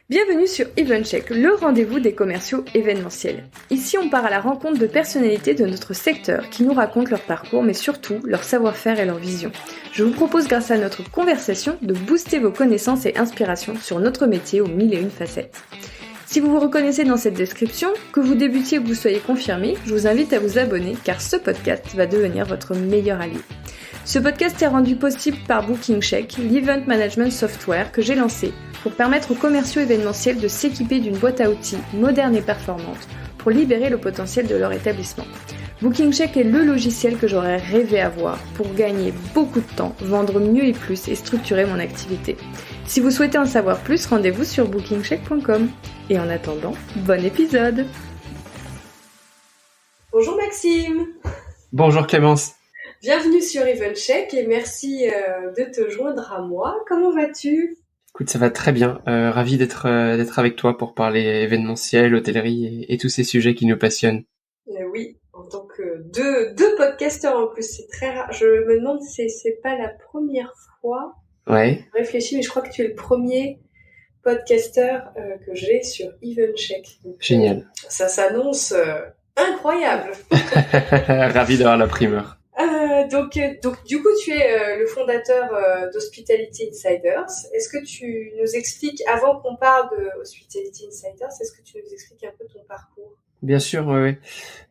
Bienvenue sur EventCheck, le rendez-vous des commerciaux événementiels. Ici, on part à la rencontre de personnalités de notre secteur qui nous racontent leur parcours, mais surtout leur savoir-faire et leur vision. Je vous propose, grâce à notre conversation, de booster vos connaissances et inspirations sur notre métier aux 1001 facettes. Si vous vous reconnaissez dans cette description, que vous débutiez ou que vous soyez confirmé, je vous invite à vous abonner car ce podcast va devenir votre meilleur allié. Ce podcast est rendu possible par BookingCheck, l'event management software que j'ai lancé pour permettre aux commerciaux événementiels de s'équiper d'une boîte à outils moderne et performante pour libérer le potentiel de leur établissement. BookingCheck est le logiciel que j'aurais rêvé avoir pour gagner beaucoup de temps, vendre mieux et plus et structurer mon activité. Si vous souhaitez en savoir plus, rendez-vous sur bookingcheck.com. Et en attendant, bon épisode! Bonjour Maxime! Bonjour Clémence! Bienvenue sur EventCheck et merci de te joindre à moi. Comment vas-tu? Écoute, ça va très bien. Ravi d'être avec toi pour parler événementiel, hôtellerie et tous ces sujets qui nous passionnent. Oui, en tant que deux podcasteurs en plus, c'est très rare. Je me demande si c'est pas la première fois. Ouais. Je réfléchis, mais je crois que tu es le premier podcasteur que j'ai sur EventCheck. Donc, génial. Ça s'annonce incroyable. Ravi d'avoir la primeur. Donc, du coup, tu es le fondateur d'Hospitality Insiders. Est-ce que tu nous expliques, avant qu'on parle de Hospitality Insiders, est-ce que tu nous expliques un peu ton parcours? Bien sûr, oui.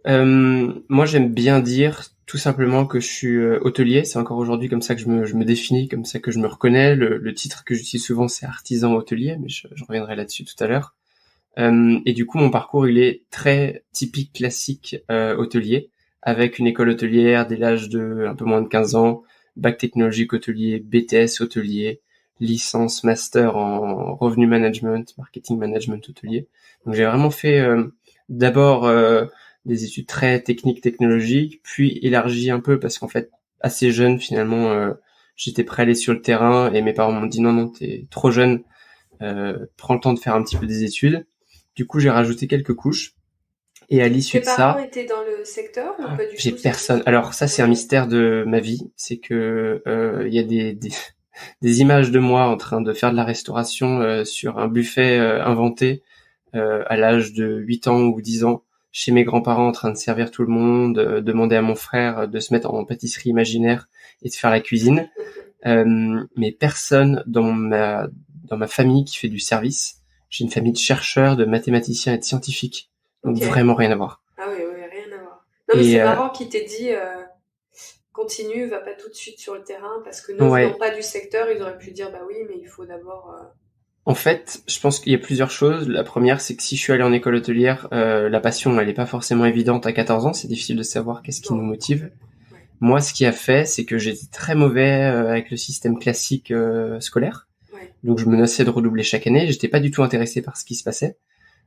Moi, j'aime bien dire tout simplement que je suis hôtelier. C'est encore aujourd'hui comme ça que je me définis, comme ça que je me reconnais. Le titre que j'utilise souvent, c'est artisan hôtelier, mais je reviendrai là-dessus tout à l'heure. Et du coup, mon parcours, il est très typique, classique hôtelier, avec une école hôtelière dès l'âge de un peu moins de 15 ans, bac technologique hôtelier, BTS hôtelier, licence master en revenu management, marketing management hôtelier. Donc j'ai vraiment fait d'abord des études très techniques, technologiques, puis élargi un peu parce qu'en fait, assez jeune finalement, j'étais prêt à aller sur le terrain et mes parents m'ont dit non, t'es trop jeune, prends le temps de faire un petit peu des études. Du coup, j'ai rajouté quelques couches. Et à l'issue de ça... Tes parents étaient dans le secteur ou pas du tout? J'ai personne. Alors ça, c'est un mystère de ma vie. C'est que y a des images de moi en train de faire de la restauration sur un buffet inventé à l'âge de 8 ans ou 10 ans chez mes grands-parents en train de servir tout le monde, demander à mon frère de se mettre en pâtisserie imaginaire et de faire la cuisine. Mais personne dans ma famille qui fait du service. J'ai une famille de chercheurs, de mathématiciens et de scientifiques. Donc vraiment rien à voir. Ah oui, rien à voir. Non, mais c'est marrant qu'il t'ait dit continue, va pas tout de suite sur le terrain, parce que ne venant pas du secteur, ils auraient pu dire bah oui, mais il faut d'abord... En fait, je pense qu'il y a plusieurs choses. La première, c'est que si je suis allé en école hôtelière, la passion, elle est pas forcément évidente à 14 ans. C'est difficile de savoir qu'est-ce qui nous motive. Ouais. Moi, ce qui a fait, c'est que j'étais très mauvais avec le système classique scolaire. Ouais. Donc, je menaçais de redoubler chaque année. J'étais pas du tout intéressé par ce qui se passait.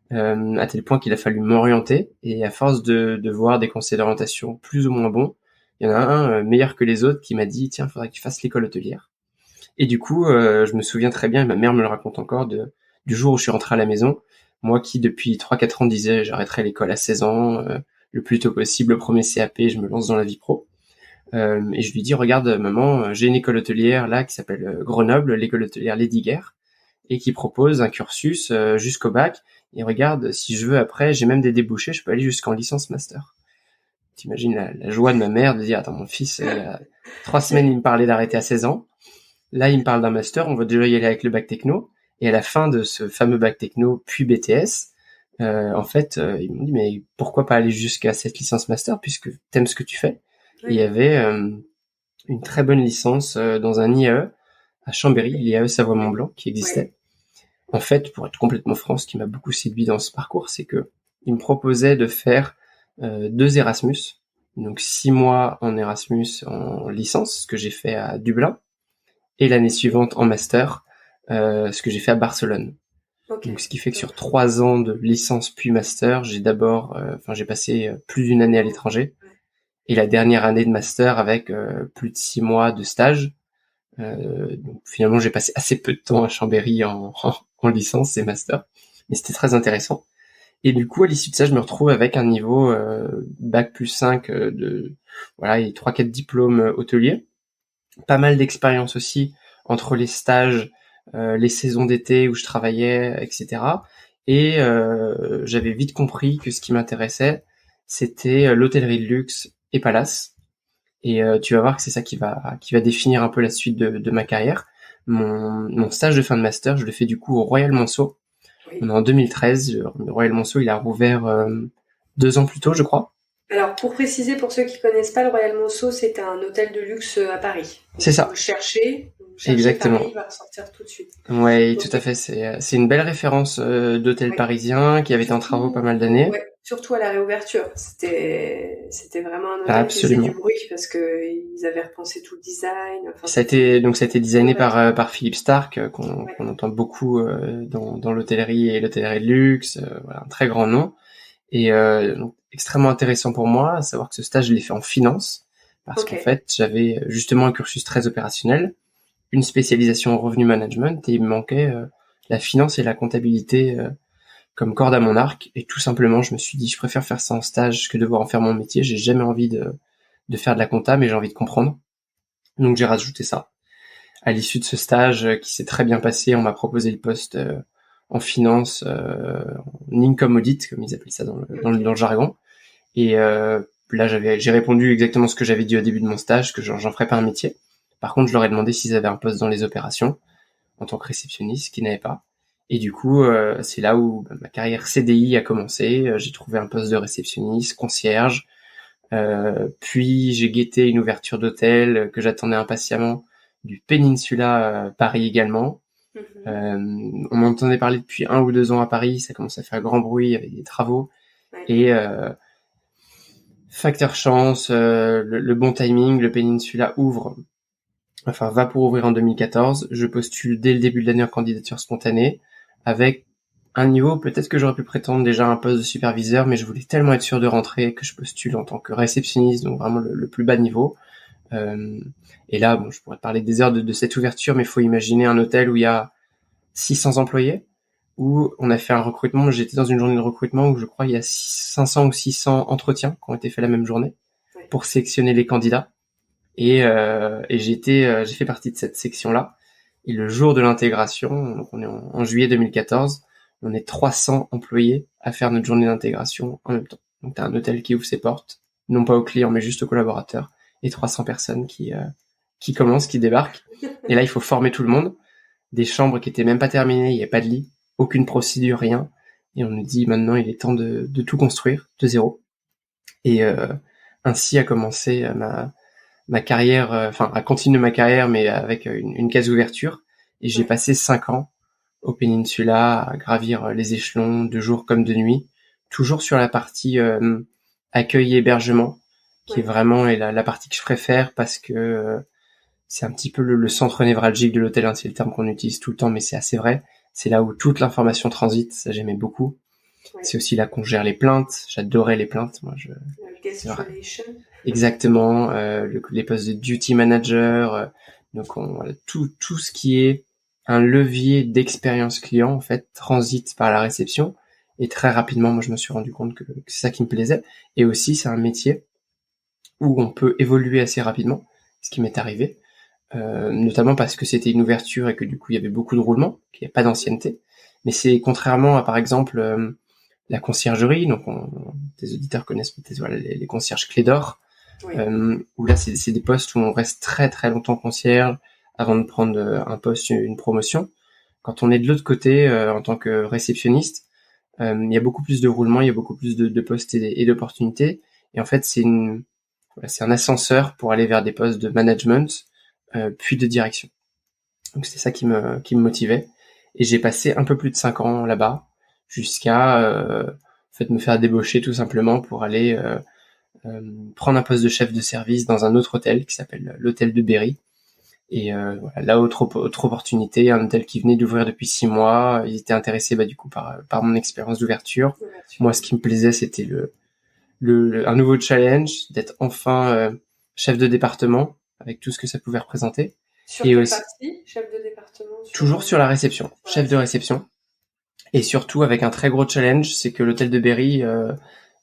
À tel point qu'il a fallu m'orienter. Et à force de voir des conseils d'orientation plus ou moins bons, il y en a un meilleur que les autres qui m'a dit, tiens, il faudrait que tu fasses l'école hôtelière. Et du coup, je me souviens très bien, et ma mère me le raconte encore, du jour où je suis rentré à la maison, moi qui depuis 3-4 ans disais j'arrêterai l'école à 16 ans, le plus tôt possible, le premier CAP, je me lance dans la vie pro. Et je lui dis, regarde maman, j'ai une école hôtelière là qui s'appelle Grenoble, l'école hôtelière Lesdiguières, et qui propose un cursus jusqu'au bac. Et regarde, si je veux après, j'ai même des débouchés, je peux aller jusqu'en licence master. T'imagines la joie de ma mère de dire, attends, mon fils, il y a 3 semaines, il me parlait d'arrêter à 16 ans. Là, il me parle d'un master, on va déjà y aller avec le bac techno. Et à la fin de ce fameux bac techno, puis BTS, en fait, ils m'ont dit, mais pourquoi pas aller jusqu'à cette licence master, puisque t'aimes ce que tu fais. Oui. Et il y avait une très bonne licence dans un IAE à Chambéry, l'IAE Savoie-Mont-Blanc, qui existait. Oui. En fait, pour être complètement franc, ce qui m'a beaucoup séduit dans ce parcours, c'est que il me proposait de faire 2 Erasmus, donc 6 mois en Erasmus en licence, ce que j'ai fait à Dublin, et l'année suivante en master, ce que j'ai fait à Barcelone. Okay. Donc, ce qui fait que sur 3 ans de licence puis master, j'ai passé plus d'1 année à l'étranger, et la dernière année de master avec plus de 6 mois de stage. Donc finalement, j'ai passé assez peu de temps à Chambéry en licence et master, mais c'était très intéressant. Et du coup, à l'issue de ça, je me retrouve avec un niveau bac plus 5 et 3-4 diplômes hôteliers. Pas mal d'expérience aussi entre les stages les saisons d'été où je travaillais, etc. Et j'avais vite compris que ce qui m'intéressait, c'était l'hôtellerie de luxe et palace. Et tu vas voir que c'est ça qui va définir un peu la suite de ma carrière. Mon stage de fin de master, je le fais du coup au Royal Monceau. Oui. On est en 2013. Le Royal Monceau, il a rouvert 2 ans plus tôt, je crois. Alors, pour préciser, pour ceux qui connaissent pas, le Royal Monceau, c'est un hôtel de luxe à Paris. Donc, C'est ça. Vous cherchez Exactement. Paris, il va ressortir tout de suite. Ouais, Ok. tout à fait. C'est une belle référence d'hôtel parisien qui avait été en travaux pas mal d'années. Ouais, surtout à la réouverture. C'était vraiment un hôtel Absolument. qui faisait du bruit parce que ils avaient repensé tout le design. Enfin, Ça a été designé par Philippe Stark, qu'on Ouais. entend beaucoup dans l'hôtellerie et l'hôtellerie de luxe. Voilà, un très grand nom. Et donc, extrêmement intéressant pour moi, à savoir que ce stage, je l'ai fait en finance, parce Ok. qu'en fait, j'avais justement un cursus très opérationnel, une spécialisation en revenu management, et il me manquait la finance et la comptabilité comme corde à mon arc. Et tout simplement, je me suis dit, je préfère faire ça en stage que devoir en faire mon métier. J'ai jamais envie de faire de la compta, mais j'ai envie de comprendre. Donc j'ai rajouté ça. À l'issue de ce stage qui s'est très bien passé, on m'a proposé le poste en finance, en income audit, comme ils appellent ça dans le jargon. Et là, j'ai répondu exactement ce que j'avais dit au début de mon stage, que j'en ferais pas un métier. Par contre, je leur ai demandé s'ils avaient un poste dans les opérations en tant que réceptionniste, qu'ils n'avaient pas. Et du coup, c'est là où ma carrière CDI a commencé. J'ai trouvé un poste de réceptionniste, concierge. Puis j'ai guetté une ouverture d'hôtel que j'attendais impatiemment du Peninsula Paris également. On m'entendait parler depuis 1 ou 2 ans à Paris, ça commence à faire grand bruit avec des travaux. Ouais. Et facteur chance, le bon timing, le Peninsula va pour ouvrir en 2014. Je postule dès le début de l'année en candidature spontanée, avec un niveau, peut-être que j'aurais pu prétendre déjà à un poste de superviseur, mais je voulais tellement être sûr de rentrer que je postule en tant que réceptionniste, donc vraiment le plus bas niveau. Et là, bon, je pourrais parler des heures de cette ouverture, mais il faut imaginer un hôtel où il y a 600 employés, où on a fait un recrutement. J'étais dans une journée de recrutement où je crois il y a 500 ou 600 entretiens qui ont été faits la même journée pour sélectionner les candidats. Et j'ai fait partie de cette section-là. Et le jour de l'intégration, donc on est en juillet 2014, on est 300 employés à faire notre journée d'intégration en même temps. Donc t'as un hôtel qui ouvre ses portes, non pas aux clients mais juste aux collaborateurs, et 300 personnes qui commencent, qui débarquent. Et là il faut former tout le monde. Des chambres qui étaient même pas terminées, il n'y a pas de lit, aucune procédure, rien. Et on nous dit maintenant il est temps de tout construire de zéro. Et ainsi a commencé ma carrière, à continuer ma carrière, mais avec une case ouverture. Et j'ai passé 5 ans au Peninsula à gravir les échelons de jour comme de nuit, toujours sur la partie accueil et hébergement, qui est vraiment la partie que je préfère parce que c'est un petit peu le centre névralgique de l'hôtel, c'est le terme qu'on utilise tout le temps, mais c'est assez vrai. C'est là où toute l'information transite, ça j'aimais beaucoup. Ouais. C'est aussi là qu'on gère les plaintes, j'adorais les plaintes. Moi, guest relation. Exactement, les postes de duty manager, donc voilà, tout ce qui est un levier d'expérience client en fait transite par la réception. Et très rapidement, moi je me suis rendu compte que c'est ça qui me plaisait. Et aussi c'est un métier où on peut évoluer assez rapidement, ce qui m'est arrivé. Notamment parce que c'était une ouverture et que du coup il y avait beaucoup de roulement, qu'il n'y a pas d'ancienneté. Mais c'est contrairement à par exemple la conciergerie, donc tes auditeurs connaissent peut-être voilà, les concierges clés d'or, oui. Où là c'est des postes où on reste très très longtemps concierge avant de prendre un poste, une promotion. Quand on est de l'autre côté en tant que réceptionniste, il y a beaucoup plus de roulement, il y a beaucoup plus de postes et d'opportunités. Et en fait c'est un ascenseur pour aller vers des postes de management, puis de direction. Donc c'était ça qui me motivait. Et j'ai passé un peu plus de 5 ans là-bas, jusqu'à me faire débaucher tout simplement pour aller prendre un poste de chef de service dans un autre hôtel qui s'appelle l'hôtel de Berry. Et voilà, là autre opportunité, un hôtel qui venait d'ouvrir depuis 6 mois. Ils étaient intéressés du coup par mon expérience d'ouverture. Moi, ce qui me plaisait, c'était un nouveau challenge, d'être enfin chef de département avec tout ce que ça pouvait représenter. Sur quelle partie, chef de département? Toujours sur la réception, chef de réception. Et surtout avec un très gros challenge, c'est que l'hôtel de Berry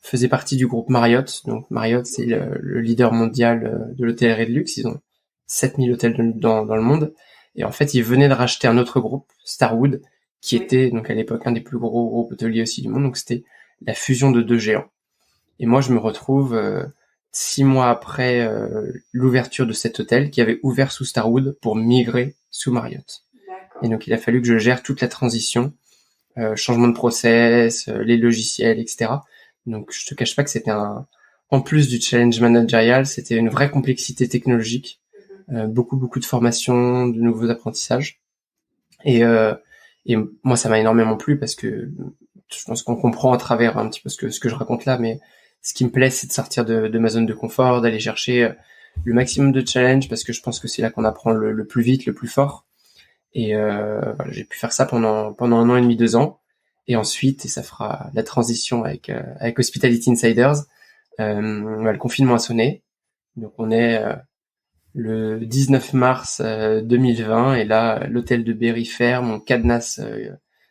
faisait partie du groupe Marriott. Donc Marriott, c'est le leader mondial de l'hôtellerie de luxe. Ils ont 7000 hôtels dans le monde. Et en fait, ils venaient de racheter un autre groupe, Starwood, qui était donc à l'époque un des plus gros groupes hôteliers aussi du monde. Donc c'était la fusion de deux géants. Et moi, je me retrouve 6 mois après l'ouverture de cet hôtel qui avait ouvert sous Starwood pour migrer sous Marriott. D'accord. Et donc, il a fallu que je gère toute la transition, changement de process, les logiciels, etc. Donc, je te cache pas que c'était en plus du challenge managérial, c'était une vraie complexité technologique, beaucoup de formations, de nouveaux apprentissages. Et moi, ça m'a énormément plu parce que je pense qu'on comprend à travers un petit peu ce que je raconte là, mais ce qui me plaît, c'est de sortir de ma zone de confort, d'aller chercher le maximum de challenge parce que je pense que c'est là qu'on apprend le plus vite, le plus fort. Et voilà, j'ai pu faire ça pendant 1 an et demi, 2 ans. Et ensuite, et ça fera la transition avec Hospitality Insiders, le confinement a sonné. Donc on est le 19 mars 2020 et là, l'hôtel de Berry ferme, on cadenasse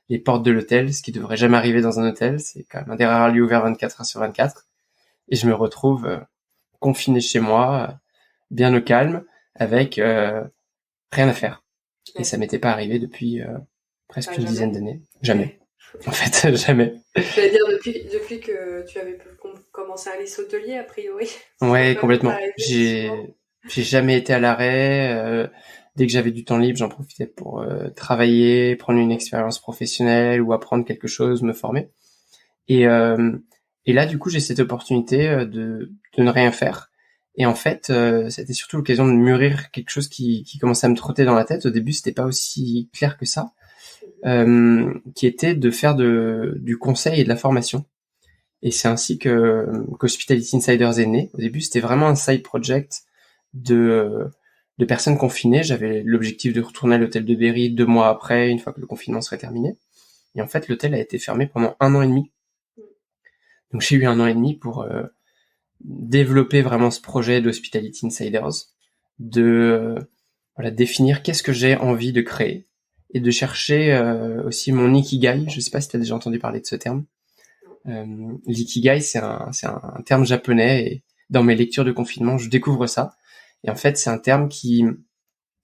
les portes de l'hôtel, ce qui devrait jamais arriver dans un hôtel. C'est quand même un des rares lieux ouverts 24 heures sur 24. Et je me retrouve confiné chez moi, bien au calme, avec rien à faire. Et ça m'était pas arrivé depuis presque une dizaine d'années. Jamais. En fait, jamais. J'allais dire depuis que tu avais commencé à aller hôtelier, a priori. Ouais, complètement. J'ai jamais été à l'arrêt. Dès que j'avais du temps libre, j'en profitais pour travailler, prendre une expérience professionnelle ou apprendre quelque chose, me former. Et là, du coup, j'ai cette opportunité de ne rien faire. Et en fait, c'était surtout l'occasion de mûrir quelque chose qui commençait à me trotter dans la tête. Au début, c'était pas aussi clair que ça, qui était de faire du conseil et de la formation. Et c'est ainsi qu'Hospitality Insiders est né. Au début, c'était vraiment un side project de personnes confinées. J'avais l'objectif de retourner à l'hôtel de Berry 2 mois après, une fois que le confinement serait terminé. Et en fait, l'hôtel a été fermé pendant 1 an et demi. Donc j'ai eu 1 an et demi pour développer vraiment ce projet d'Hospitality Insiders, de définir qu'est-ce que j'ai envie de créer et de chercher aussi mon ikigai. Je sais pas si tu as déjà entendu parler de ce terme. L'ikigai, c'est un terme japonais et dans mes lectures de confinement, je découvre ça. Et en fait, c'est un terme qui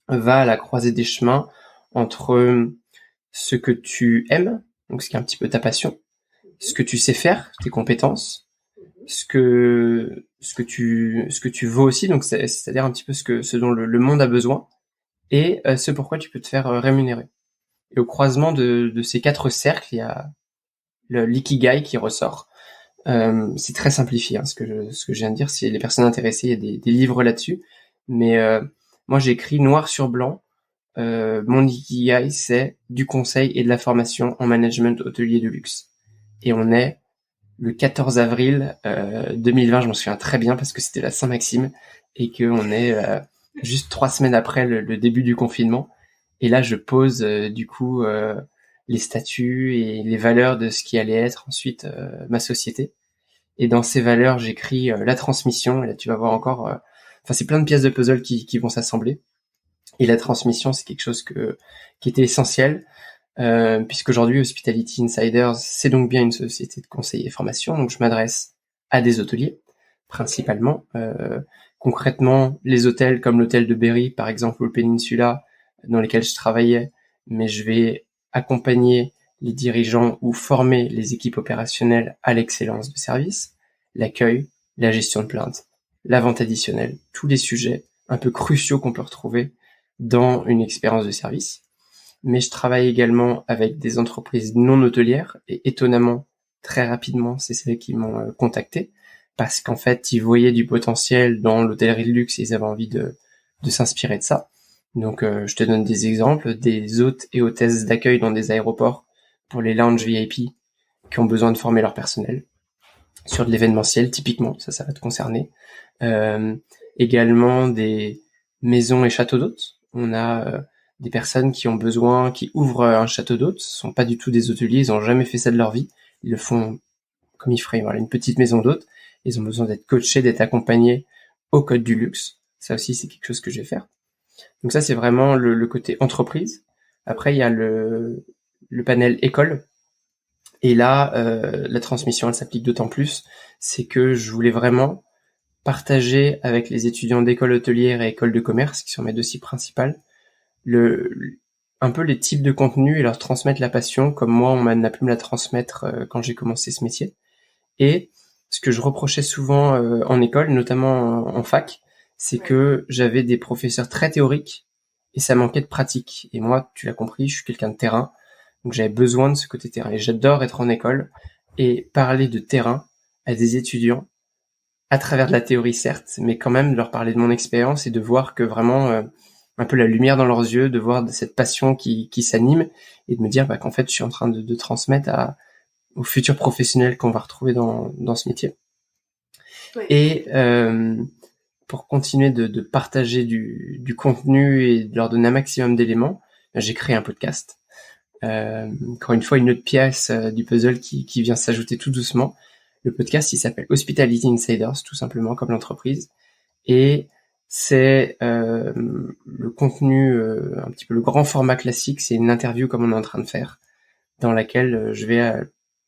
va à la croisée des chemins entre ce que tu aimes, donc ce qui est un petit peu ta passion, ce que tu sais faire, tes compétences, ce que tu vaux aussi, donc c'est-à-dire un petit peu ce dont le monde a besoin, et ce pourquoi tu peux te faire rémunérer. Et au croisement de ces 4 cercles, il y a l'ikigai qui ressort. C'est très simplifié, ce que je viens de dire. Si les personnes intéressées, il y a des livres là-dessus. Mais moi, j'ai écrit noir sur blanc. Mon ikigai, c'est du conseil et de la formation en management hôtelier de luxe. Et on est le 14 avril 2020, je m'en souviens très bien parce que c'était la Saint-Maxime et qu'on est juste 3 semaines après le début du confinement. Et là, je pose du coup les statuts et les valeurs de ce qui allait être ensuite ma société. Et dans ces valeurs, j'écris la transmission. Et là, tu vas voir encore... Enfin, c'est plein de pièces de puzzle qui vont s'assembler. Et la transmission, c'est quelque chose qui était essentiel. Puisqu'aujourd'hui, Hospitality Insiders, c'est donc bien une société de conseil et formation. Donc, je m'adresse à des hôteliers, principalement. Concrètement, les hôtels comme l'hôtel de Berry, par exemple, ou le Peninsula, dans lesquels je travaillais, mais je vais accompagner les dirigeants ou former les équipes opérationnelles à l'excellence de service, l'accueil, la gestion de plaintes, la vente additionnelle, tous les sujets un peu cruciaux qu'on peut retrouver dans une expérience de service. Mais je travaille également avec des entreprises non hôtelières et étonnamment, très rapidement, c'est celles qui m'ont contacté parce qu'en fait, ils voyaient du potentiel dans l'hôtellerie de luxe et ils avaient envie de s'inspirer de ça. Donc, je te donne des exemples, des hôtes et hôtesses d'accueil dans des aéroports pour les lounges VIP qui ont besoin de former leur personnel sur de l'événementiel, typiquement, ça va te concerner. Également des maisons et châteaux d'hôtes. On a des personnes qui ont besoin, qui ouvrent un château d'hôtes, ce sont pas du tout des hôteliers, ils ont jamais fait ça de leur vie, ils le font comme ils feraient une petite maison d'hôtes, ils ont besoin d'être coachés, d'être accompagnés au code du luxe. Ça aussi, c'est quelque chose que je vais faire. Donc ça, c'est vraiment le côté entreprise. Après, il y a le panel école. Et là, la transmission, elle s'applique d'autant plus. C'est que je voulais vraiment partager avec les étudiants d'école hôtelière et école de commerce, qui sont mes 2 cibles principales, un peu les types de contenus et leur transmettre la passion, comme moi, on a pu me la transmettre quand j'ai commencé ce métier. Et ce que je reprochais souvent en école, notamment en fac, c'est que j'avais des professeurs très théoriques et ça manquait de pratique. Et moi, tu l'as compris, je suis quelqu'un de terrain, donc j'avais besoin de ce côté terrain. Et j'adore être en école et parler de terrain à des étudiants, à travers de la théorie certes, mais quand même de leur parler de mon expérience et de voir que vraiment un peu la lumière dans leurs yeux, de voir cette passion qui s'anime et de me dire qu'en fait je suis en train de transmettre aux futurs professionnels qu'on va retrouver dans ce métier. Ouais. Et pour continuer de partager du contenu et de leur donner un maximum d'éléments, j'ai créé un podcast. Encore une fois, une autre pièce du puzzle qui vient s'ajouter tout doucement. Le podcast, il s'appelle Hospitality Insiders, tout simplement, comme l'entreprise. Et c'est le contenu, un petit peu le grand format classique, c'est une interview comme on est en train de faire, dans laquelle je vais à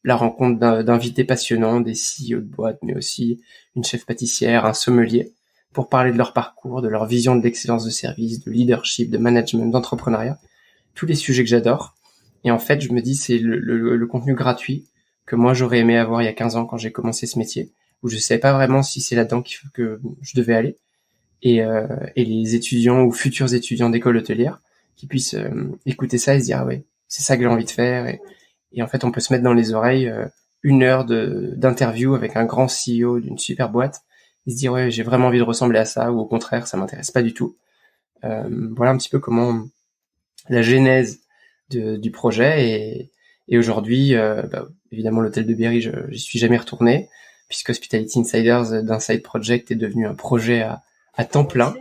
la rencontre d'invités passionnants, des CEO de boîtes, mais aussi une chef pâtissière, un sommelier, pour parler de leur parcours, de leur vision de l'excellence de service, de leadership, de management, d'entrepreneuriat, tous les sujets que j'adore. Et en fait, je me dis, c'est le contenu gratuit que moi j'aurais aimé avoir il y a 15 ans quand j'ai commencé ce métier, où je savais pas vraiment si c'est là-dedans que je devais aller. Et les étudiants ou futurs étudiants d'école hôtelière qui puissent écouter ça et se dire ah ouais, c'est ça que j'ai envie de faire. Et en fait, on peut se mettre dans les oreilles 1 heure d'interview avec un grand CEO d'une super boîte et se dire ouais, j'ai vraiment envie de ressembler à ça, ou au contraire, ça m'intéresse pas du tout. Voilà un petit peu comment la genèse du projet. Et aujourd'hui, évidemment, l'hôtel de Berry, j'y suis jamais retourné, puisque Hospitality Insiders d'un side project est devenu un projet à temps plein,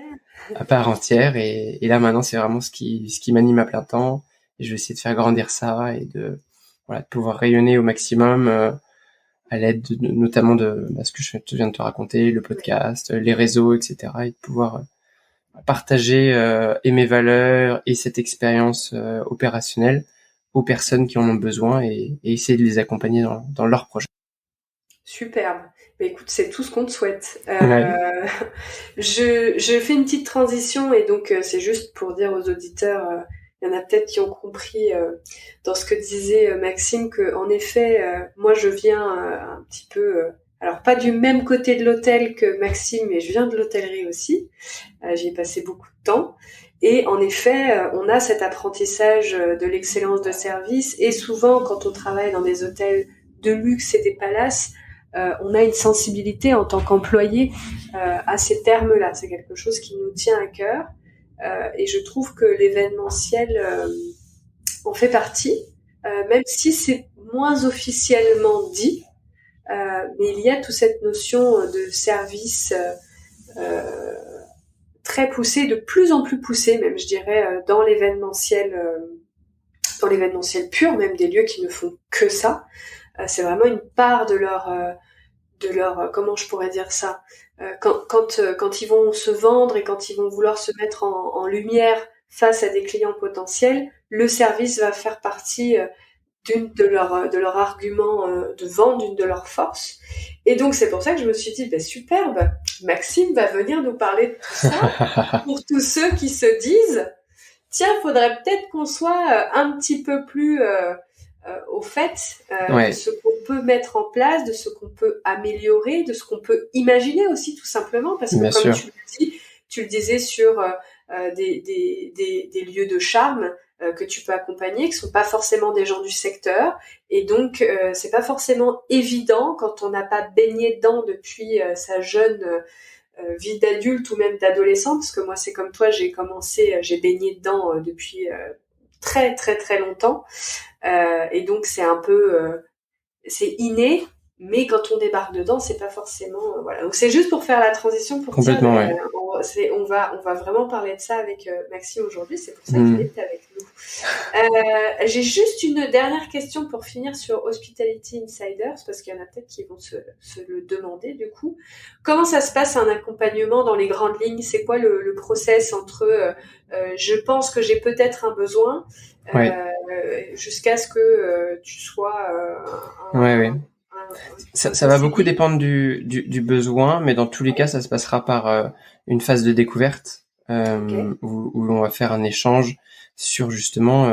à part entière. Et là, maintenant, c'est vraiment ce qui m'anime à plein temps. Et je vais essayer de faire grandir ça et de pouvoir rayonner au maximum à l'aide notamment de ce que je viens de te raconter, le podcast, les réseaux, etc. Et de pouvoir partager et mes valeurs et cette expérience opérationnelle aux personnes qui en ont besoin et essayer de les accompagner dans leur projet. Superbe. Mais écoute, c'est tout ce qu'on te souhaite. Ouais. Je fais une petite transition et donc c'est juste pour dire aux auditeurs, il y en a peut-être qui ont compris dans ce que disait Maxime que en effet, moi je viens un petit peu, alors pas du même côté de l'hôtel que Maxime, mais je viens de l'hôtellerie aussi. J'y ai passé beaucoup de temps. Et en effet, on a cet apprentissage de l'excellence de service et souvent quand on travaille dans des hôtels de luxe et des palaces, on a une sensibilité en tant qu'employé à ces termes-là. C'est quelque chose qui nous tient à cœur et je trouve que l'événementiel en fait partie, même si c'est moins officiellement dit, mais il y a toute cette notion de service très poussée, de plus en plus poussée même, je dirais, dans l'événementiel pur, même des lieux qui ne font que ça. C'est vraiment une part de leur comment je pourrais dire ça, quand ils vont se vendre et quand ils vont vouloir se mettre en lumière face à des clients potentiels, le service va faire partie d'une de leurs arguments de vente, d'une de leurs forces. Et donc c'est pour ça que je me suis dit superbe, Maxime va venir nous parler de tout ça pour tous ceux qui se disent tiens, faudrait peut-être qu'on soit un petit peu plus au fait de ce qu'on peut mettre en place, de ce qu'on peut améliorer, de ce qu'on peut imaginer aussi tout simplement, parce que Bien comme sûr. tu le disais sur des lieux de charme que tu peux accompagner, qui sont pas forcément des gens du secteur, et donc c'est pas forcément évident quand on n'a pas baigné dedans depuis sa jeune vie d'adulte ou même d'adolescent, parce que moi c'est comme toi, j'ai baigné dedans depuis très très très longtemps. Et donc c'est un peu c'est inné, mais quand on débarque dedans, c'est pas forcément voilà. Donc c'est juste pour faire la transition pour dire Complètement, on va vraiment parler de ça avec Maxime aujourd'hui, c'est pour ça qu'il est avec nous. J'ai juste une dernière question pour finir sur Hospitality Insiders, parce qu'il y en a peut-être qui vont se le demander du coup. Comment ça se passe un accompagnement dans les grandes lignes? C'est quoi le process entre je pense que j'ai peut-être un besoin jusqu'à ce que tu sois ça va beaucoup dépendre du besoin, mais dans tous les cas, ça se passera par une phase de découverte où on va faire un échange sur justement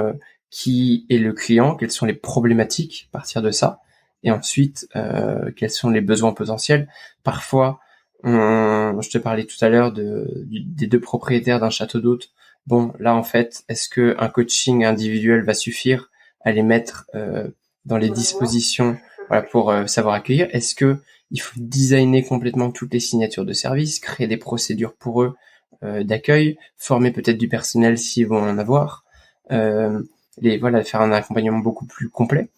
qui est le client, quelles sont les problématiques à partir de ça, et ensuite quels sont les besoins potentiels. Parfois, je te parlais tout à l'heure des deux propriétaires d'un château d'hôtes. Bon, là en fait, est-ce que un coaching individuel va suffire à les mettre dans les dispositions, voilà, pour savoir accueillir? Est-ce que il faut designer complètement toutes les signatures de service, créer des procédures pour eux d'accueil, former peut-être du personnel s'ils vont en avoir, faire un accompagnement beaucoup plus complet.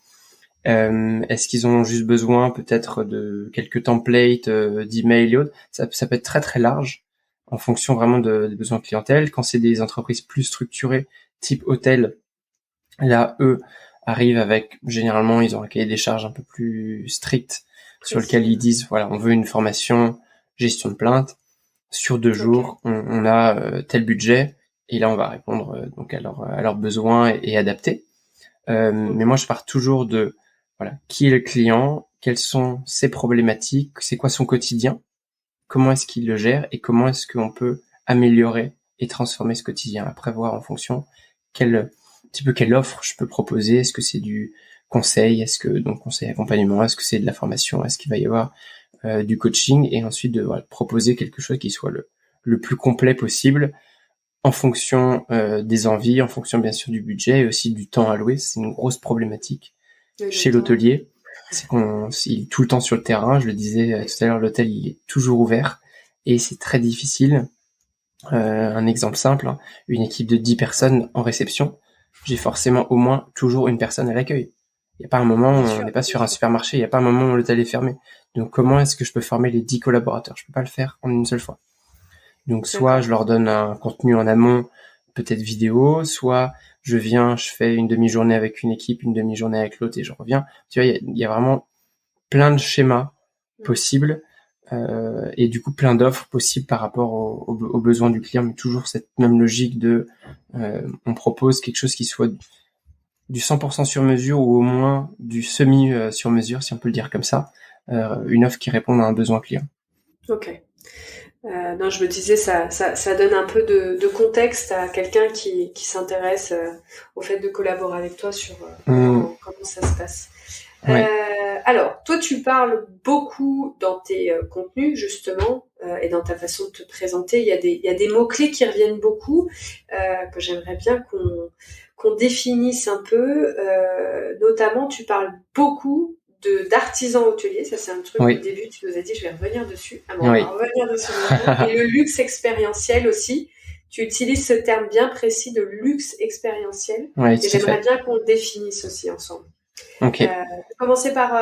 Est-ce qu'ils ont juste besoin peut-être de quelques templates d'email et autres? Ça peut être très très large en fonction vraiment des besoins clientèle. Quand c'est des entreprises plus structurées, type hôtel, là eux arrivent avec, généralement ils ont un cahier des charges un peu plus strict sur lequel ils disent voilà, on veut une formation gestion de plainte sur 2 jours, on a tel budget et là on va répondre donc à leurs besoins et adapter. Mais moi je pars toujours de voilà, qui est le client, quelles sont ses problématiques, c'est quoi son quotidien, comment est-ce qu'il le gère et comment est-ce qu'on peut améliorer et transformer ce quotidien, après voir en fonction quelle offre je peux proposer. Est-ce que c'est du conseil, est-ce que donc conseil accompagnement, est-ce que c'est de la formation, est-ce qu'il va y avoir du coaching, et ensuite de proposer quelque chose qui soit le plus complet possible en fonction des envies, en fonction bien sûr du budget et aussi du temps alloué. C'est une grosse problématique chez l'hôtelier, c'est il est tout le temps sur le terrain. Je le disais tout à l'heure, l'hôtel il est toujours ouvert et c'est très difficile. Un exemple simple, hein, une équipe de 10 personnes en réception, j'ai forcément au moins toujours une personne à l'accueil. Il n'y a pas un moment où on n'est pas sur un supermarché, il n'y a pas un moment où l'hôtel est fermé. Donc comment est-ce que je peux former les 10 collaborateurs? Je peux pas le faire en une seule fois. Donc soit je leur donne un contenu en amont, peut-être vidéo, soit je viens, je fais une demi-journée avec une équipe, une demi-journée avec l'autre et je reviens. Tu vois, il y a vraiment plein de schémas possibles et du coup plein d'offres possibles par rapport aux besoins du client, mais toujours cette même logique de on propose quelque chose qui soit du 100% sur mesure ou au moins du semi sur mesure, si on peut le dire comme ça, une offre qui répond à un besoin client. Ok. Non, je me disais, ça donne un peu de contexte à quelqu'un qui s'intéresse au fait de collaborer avec toi sur comment ça se passe. Ouais. Alors, toi, tu parles beaucoup dans tes contenus, justement, et dans ta façon de te présenter. Il y a des mots-clés qui reviennent beaucoup, que j'aimerais bien qu'on définisse un peu. Notamment, tu parles beaucoup d'artisans hôteliers. Ça, c'est un truc au début, tu nous as dit, je vais revenir dessus. On va revenir dessus. Et le luxe expérientiel aussi. Tu utilises ce terme bien précis de luxe expérientiel. Et j'aimerais bien qu'on le définisse aussi ensemble. Ok. Commencer par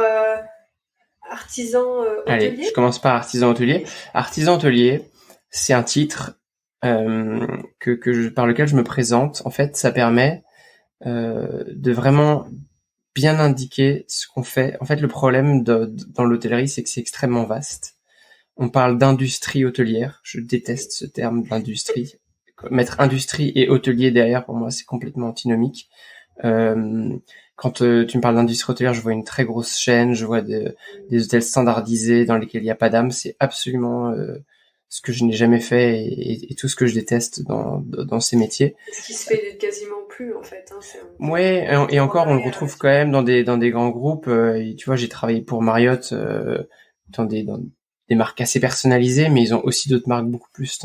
artisan hôtelier. Allez, je commence par artisan hôtelier. Artisan hôtelier, c'est un titre par lequel je me présente. En fait, ça permet de vraiment bien indiquer ce qu'on fait. En fait, le problème dans l'hôtellerie, c'est que c'est extrêmement vaste. On parle d'industrie hôtelière. Je déteste ce terme d'industrie. Mettre industrie et hôtelier derrière, pour moi, c'est complètement antinomique. Quand tu me parles d'industrie hôtelière, je vois une très grosse chaîne, je vois des hôtels standardisés dans lesquels il n'y a pas d'âme. C'est absolument ce que je n'ai jamais fait et tout ce que je déteste dans ces métiers. Ce qui se fait quasiment plus, en fait. Ouais, et encore, on le retrouve quand même dans des grands groupes. Tu vois, j'ai travaillé pour Marriott dans des marques assez personnalisées, mais ils ont aussi d'autres marques beaucoup plus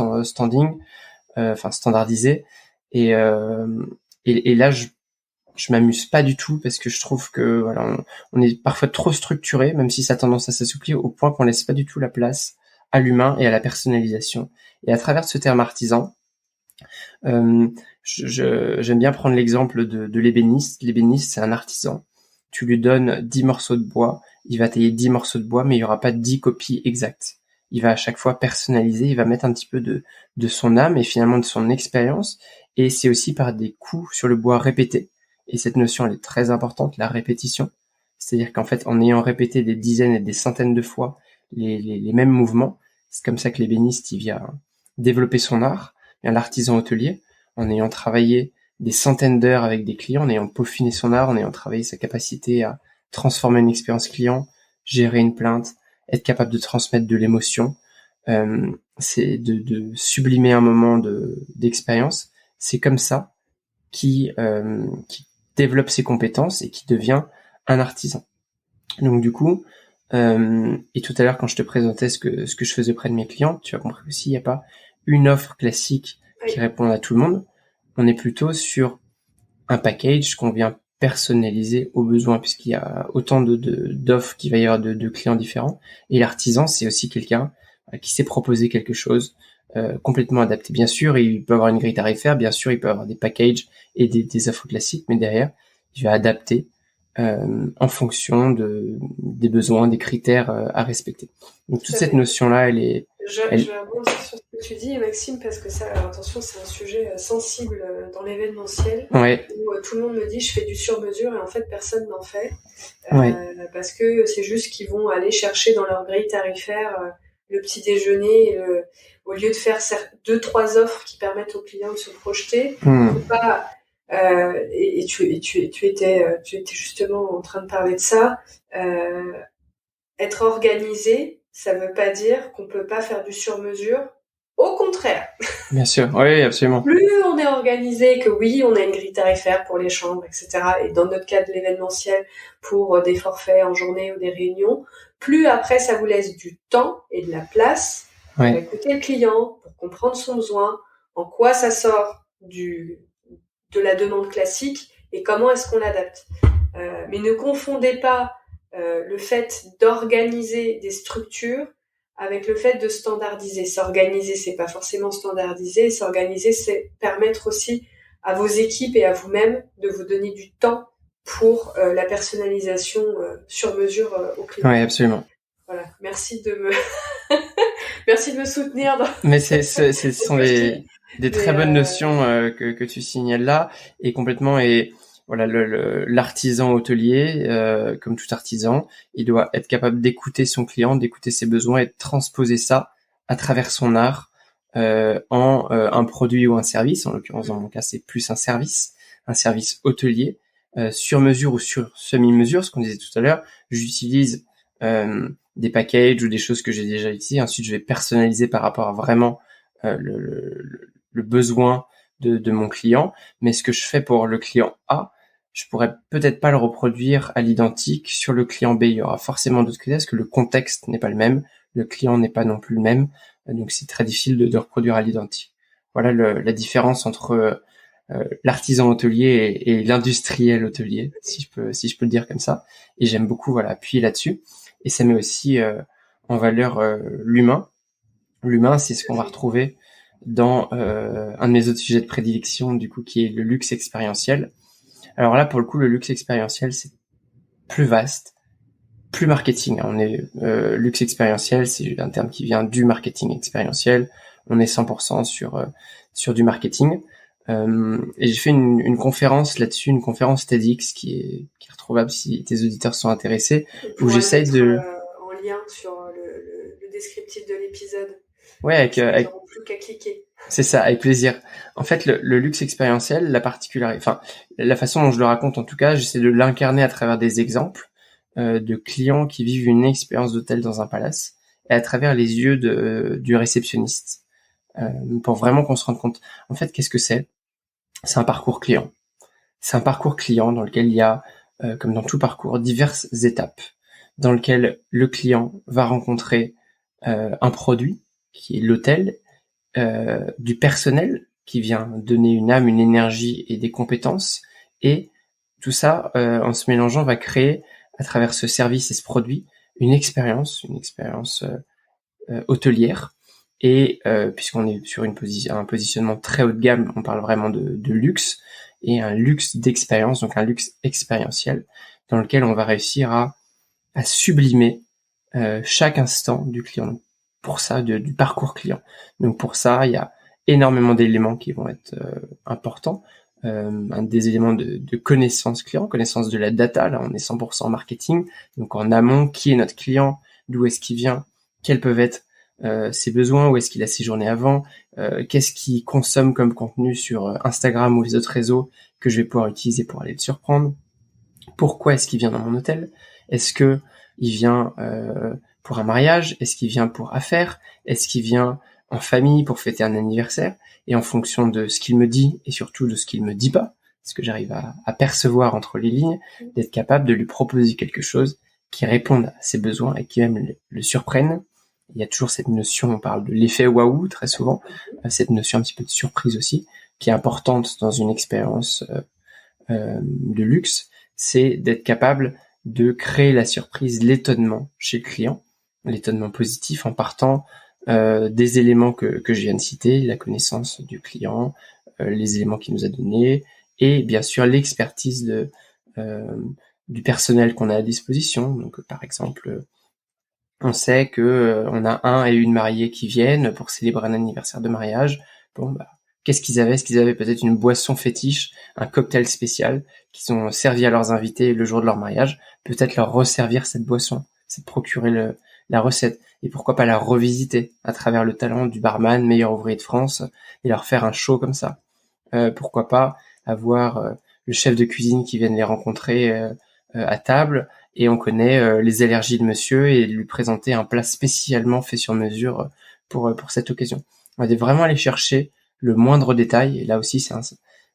standardisées. Et là, je m'amuse pas du tout parce que je trouve que voilà, on est parfois trop structuré, même si ça a tendance à s'assouplir au point qu'on laisse pas du tout la place à l'humain et à la personnalisation. Et à travers ce terme artisan, j'aime bien prendre l'exemple de l'ébéniste. L'ébéniste, c'est un artisan. Tu lui donnes 10 morceaux de bois, il va tailler 10 morceaux de bois, mais il y aura pas 10 copies exactes. Il va à chaque fois personnaliser, il va mettre un petit peu de son âme et finalement de son expérience. Et c'est aussi par des coups sur le bois répétés. Et cette notion, elle est très importante, la répétition. C'est-à-dire qu'en fait, en ayant répété des dizaines et des centaines de fois les mêmes mouvements, c'est comme ça que l'ébéniste, il vient développer son art. Et l'artisan hôtelier, en ayant travaillé des centaines d'heures avec des clients, en ayant peaufiné son art, en ayant travaillé sa capacité à transformer une expérience client, gérer une plainte, être capable de transmettre de l'émotion, c'est de sublimer un moment d'expérience. C'est comme ça qui développe ses compétences et qui devient un artisan. Donc du coup, et tout à l'heure quand je te présentais ce que je faisais auprès de mes clients, tu as compris aussi, il n'y a pas une offre classique qui répond à tout le monde. On est plutôt sur un package qu'on vient personnaliser aux besoins, puisqu'il y a autant d'offres qu'il va y avoir de clients différents. Et l'artisan, c'est aussi quelqu'un qui sait proposer quelque chose complètement adapté. Bien sûr, il peut avoir une grille tarifaire, bien sûr, il peut avoir des packages et des offres classiques, mais derrière, il va adapter en fonction des besoins, des critères à respecter. Donc toute cette notion-là, je vais rebondir sur ce que tu dis, Maxime, parce que ça, attention, c'est un sujet sensible dans l'événementiel, où tout le monde me dit je fais du sur-mesure et en fait personne n'en fait, parce que c'est juste qu'ils vont aller chercher dans leur grille tarifaire le petit déjeuner, au lieu de faire 2-3 offres qui permettent aux clients de se projeter, pas et tu étais justement en train de parler de ça. Être organisé, ça veut pas dire qu'on peut pas faire du sur-mesure. Au contraire. Bien sûr, oui, absolument. Plus on est organisé, que oui, on a une grille tarifaire pour les chambres, etc. Et dans notre cas de l'événementiel, pour des forfaits en journée ou des réunions, plus après ça vous laisse du temps et de la place pour écouter le client, pour comprendre son besoin, en quoi ça sort de la demande classique et comment est-ce qu'on l'adapte. Mais ne confondez pas le fait d'organiser des structures avec le fait de standardiser. S'organiser, c'est pas forcément standardiser. S'organiser, c'est permettre aussi à vos équipes et à vous-même de vous donner du temps pour la personnalisation sur mesure aux clients. Oui, absolument. Voilà. Merci de me soutenir. Mais ce sont des très bonnes notions que tu signales là, et complètement. Et voilà, l'artisan hôtelier, comme tout artisan, il doit être capable d'écouter son client, d'écouter ses besoins et de transposer ça à travers son art en un produit ou un service. En l'occurrence, dans mon cas, c'est plus un service hôtelier sur mesure ou sur semi-mesure. Ce qu'on disait tout à l'heure, j'utilise des packages ou des choses que j'ai déjà utilisées. Ensuite, je vais personnaliser par rapport à vraiment le besoin de mon client. Mais ce que je fais pour le client A, je pourrais peut-être pas le reproduire à l'identique sur le client B. Il y aura forcément d'autres critères parce que le contexte n'est pas le même, le client n'est pas non plus le même. Donc, c'est très difficile de reproduire à l'identique. Voilà la différence entre l'artisan hôtelier et l'industriel hôtelier, si je peux le dire comme ça. Et j'aime beaucoup appuyer là-dessus. Et ça met aussi en valeur l'humain. L'humain, c'est ce qu'on va retrouver dans un de mes autres sujets de prédilection, du coup, qui est le luxe expérientiel. Alors là, pour le coup, le luxe expérientiel, c'est plus vaste, plus marketing. On est luxe expérientiel, c'est un terme qui vient du marketing expérientiel. On est 100% sur du marketing. Et j'ai fait une conférence là-dessus, une conférence TEDx qui est retrouvable si tes auditeurs sont intéressés, où j'essaye de en lien sur le descriptif de l'épisode. Ouais, avec plus qu'à cliquer. C'est ça, avec plaisir. En fait, le luxe expérientiel, la façon dont je le raconte en tout cas, j'essaie de l'incarner à travers des exemples de clients qui vivent une expérience d'hôtel dans un palace et à travers les yeux du réceptionniste, pour vraiment qu'on se rende compte. En fait, qu'est-ce que c'est ? C'est un parcours client. C'est un parcours client dans lequel il y a, comme dans tout parcours, diverses étapes dans lequel le client va rencontrer un produit qui est l'hôtel, du personnel qui vient donner une âme, une énergie et des compétences, et tout ça en se mélangeant va créer à travers ce service et ce produit une expérience hôtelière. Et puisqu'on est sur un positionnement très haut de gamme, on parle vraiment de luxe, et un luxe d'expérience, donc un luxe expérientiel dans lequel on va réussir à sublimer chaque instant du client. Donc, pour ça, du parcours client. Donc pour ça, il y a énormément d'éléments qui vont être importants. Un des éléments de connaissance client, connaissance de la data. Là, on est 100% marketing. Donc en amont, qui est notre client, d'où est-ce qu'il vient, quels peuvent être ses besoins, où est-ce qu'il a séjourné avant, qu'est-ce qu'il consomme comme contenu sur Instagram ou les autres réseaux que je vais pouvoir utiliser pour aller le surprendre. Pourquoi est-ce qu'il vient dans mon hôtel ? Est-ce que il vient pour un mariage? Est-ce qu'il vient pour affaires? Est-ce qu'il vient en famille pour fêter un anniversaire? Et en fonction de ce qu'il me dit et surtout de ce qu'il me dit pas, ce que j'arrive à percevoir entre les lignes, d'être capable de lui proposer quelque chose qui réponde à ses besoins et qui même le surprenne. Il y a toujours cette notion, on parle de l'effet waouh très souvent, cette notion un petit peu de surprise aussi, qui est importante dans une expérience de luxe, c'est d'être capable de créer la surprise, l'étonnement chez le client, l'étonnement positif en partant des éléments que je viens de citer, la connaissance du client, les éléments qu'il nous a donnés, et bien sûr l'expertise du personnel qu'on a à disposition. Donc par exemple, on sait que on a un et une mariée qui viennent pour célébrer un anniversaire de mariage. Bon, qu'est-ce qu'ils avaient? Est-ce qu'ils avaient peut-être une boisson fétiche, un cocktail spécial qu'ils ont servi à leurs invités le jour de leur mariage? Peut-être leur resservir cette boisson, c'est de procurer la recette. Et pourquoi pas la revisiter à travers le talent du barman, meilleur ouvrier de France, et leur faire un show comme ça. Pourquoi pas avoir le chef de cuisine qui vienne les rencontrer à table, et on connaît les allergies de monsieur, et lui présenter un plat spécialement fait sur mesure pour cette occasion. On va vraiment aller chercher le moindre détail, et là aussi c'est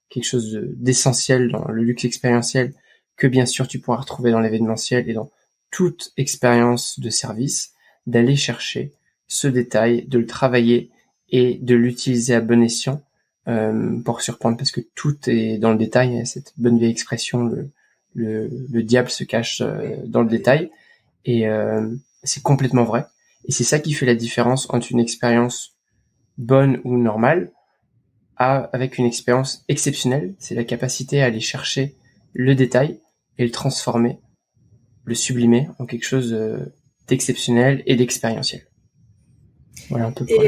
quelque chose d'essentiel dans le luxe expérientiel, que bien sûr tu pourras retrouver dans l'événementiel et dans toute expérience de service, d'aller chercher ce détail, de le travailler et de l'utiliser à bon escient pour surprendre, parce que tout est dans le détail. Cette bonne vieille expression, le diable se cache dans le détail, et c'est complètement vrai. Et c'est ça qui fait la différence entre une expérience bonne ou normale avec une expérience exceptionnelle. C'est la capacité à aller chercher le détail et le transformer, le sublimer en quelque chose d'exceptionnel et d'expérientiel. Voilà un peu pour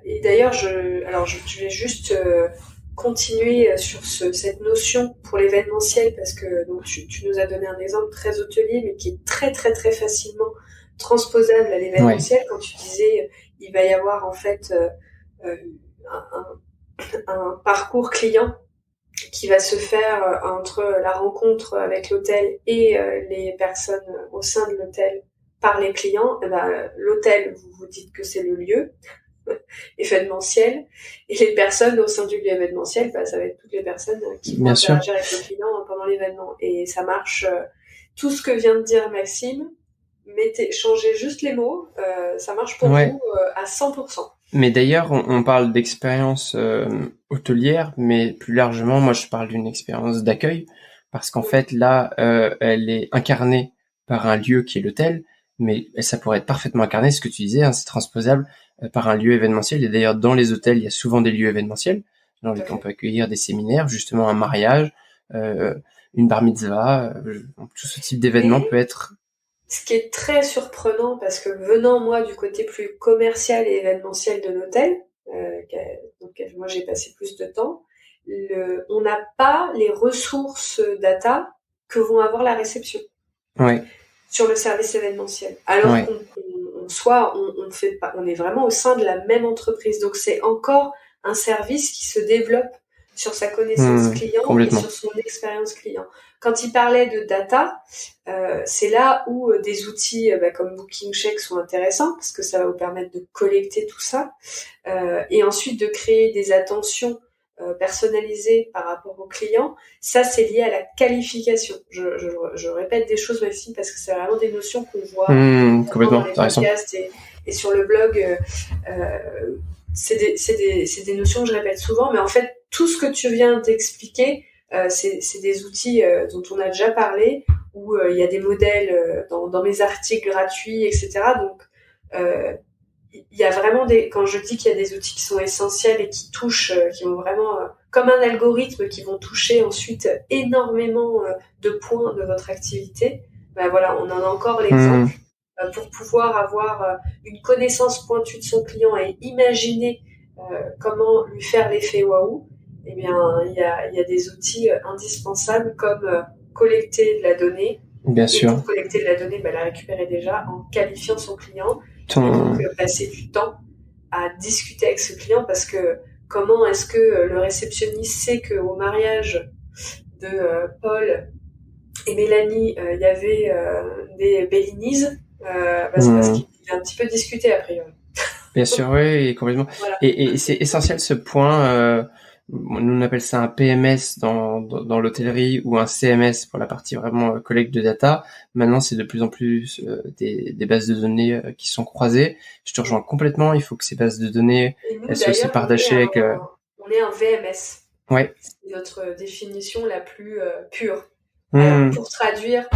et d'ailleurs, je vais juste continuer sur cette notion pour l'événementiel, parce que donc tu nous as donné un exemple très hôtelier, mais qui est très très très facilement transposable à l'événementiel. Quand tu disais il va y avoir en fait un parcours client qui va se faire entre la rencontre avec l'hôtel et les personnes au sein de l'hôtel par les clients. L'hôtel, vous dites que c'est le lieu événementiel, et les personnes au sein du lieu événementiel, ça va être toutes les personnes qui vont interagir avec le client pendant l'événement. Et ça marche, tout ce que vient de dire Maxime, changez juste les mots, ça marche pour vous à 100%. Mais d'ailleurs, on parle d'expérience hôtelière, mais plus largement, moi je parle d'une expérience d'accueil, parce qu'en fait là, elle est incarnée par un lieu qui est l'hôtel, mais ça pourrait être parfaitement incarné, ce que tu disais, c'est transposable par un lieu événementiel. Et d'ailleurs, dans les hôtels, il y a souvent des lieux événementiels dans lesquels on peut accueillir des séminaires, justement un mariage, une bar mitzvah, tout ce type d'événement peut être... Ce qui est très surprenant, parce que venant moi du côté plus commercial et événementiel de l'hôtel, donc moi j'ai passé plus de temps, on n'a pas les ressources data que vont avoir la réception sur le service événementiel. Alors on est vraiment au sein de la même entreprise. Donc c'est encore un service qui se développe sur sa connaissance client et sur son expérience client. Quand il parlait de data, c'est là où des outils comme BookingCheck sont intéressants, parce que ça va vous permettre de collecter tout ça, et ensuite de créer des attentions personnalisées par rapport aux clients. Ça, c'est lié à la qualification. Je répète des choses, Maxime, parce que c'est vraiment des notions qu'on voit complètement dans les podcasts et sur le blog. C'est des notions que je répète souvent, mais en fait, tout ce que tu viens d'expliquer, c'est des outils dont on a déjà parlé, où il y a des modèles dans mes articles gratuits, etc. Donc, il y a vraiment quand je dis qu'il y a des outils qui sont essentiels et qui touchent, qui vont vraiment, comme un algorithme, qui vont toucher ensuite énormément de points de votre activité. Voilà, on en a encore l'exemple. Pour pouvoir avoir une connaissance pointue de son client et imaginer comment lui faire l'effet waouh, eh bien, il y a des outils indispensables comme collecter de la donnée. Bien sûr. Pour collecter de la donnée, la récupérer déjà en qualifiant son client. Et donc, passer du temps à discuter avec ce client, parce que comment est-ce que le réceptionniste sait qu'au mariage de Paul et Mélanie, il y avait des Bellinis, C'est parce qu'il est un petit peu discuté a priori. Bien sûr, oui, complètement. Voilà. Et c'est essentiel ce point. Nous on appelle ça un PMS dans l'hôtellerie ou un CMS pour la partie vraiment collecte de data. Maintenant, c'est de plus en plus des bases de données qui sont croisées. Je te rejoins complètement. Il faut que ces bases de données Nous, elles soient aussi d'ailleurs, partagées avec. on est un VMS. Ouais. C'est notre définition la plus pure. Alors, pour traduire,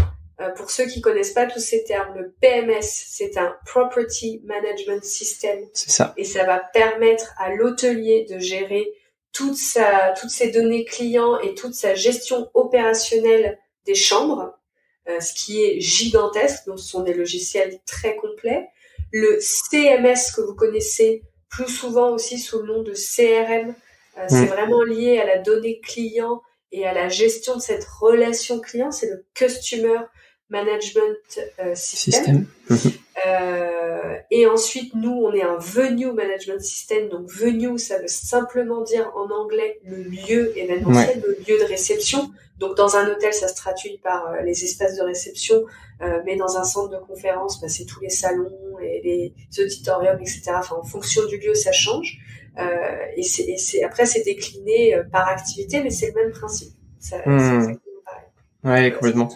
pour ceux qui connaissent pas tous ces termes, le PMS, c'est un Property Management System. C'est ça. Et ça va permettre à l'hôtelier de gérer toutes ses données clients et toute sa gestion opérationnelle des chambres, ce qui est gigantesque. Donc, ce sont des logiciels très complets. Le CMS que vous connaissez plus souvent aussi sous le nom de CRM, c'est vraiment lié à la donnée client et à la gestion de cette relation client. C'est le Customer Management System. Et ensuite, nous, on est un Venue Management System. Donc, venue, ça veut simplement dire en anglais le lieu événementiel, le lieu de réception. Donc, dans un hôtel, ça se traduit par les espaces de réception, mais dans un centre de conférence, c'est tous les salons et les auditoriums, etc. Enfin, en fonction du lieu, ça change. Après, c'est décliné par activité, mais c'est le même principe. C'est exactement pareil. Ouais, complètement.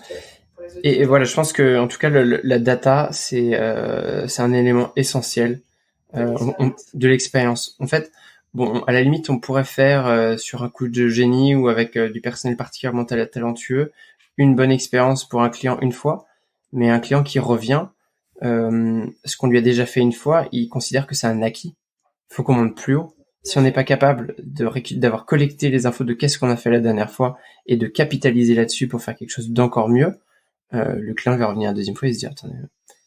Et voilà, je pense que en tout cas la data c'est un élément essentiel de l'expérience. En fait, bon, à la limite, on pourrait faire sur un coup de génie ou avec du personnel particulièrement talentueux une bonne expérience pour un client une fois, mais un client qui revient, ce qu'on lui a déjà fait une fois, il considère que c'est un acquis. Il faut qu'on monte plus haut. Si on n'est pas capable d'avoir collecté les infos de qu'est-ce qu'on a fait la dernière fois et de capitaliser là-dessus pour faire quelque chose d'encore mieux, le client va revenir la deuxième fois et se dire attendez,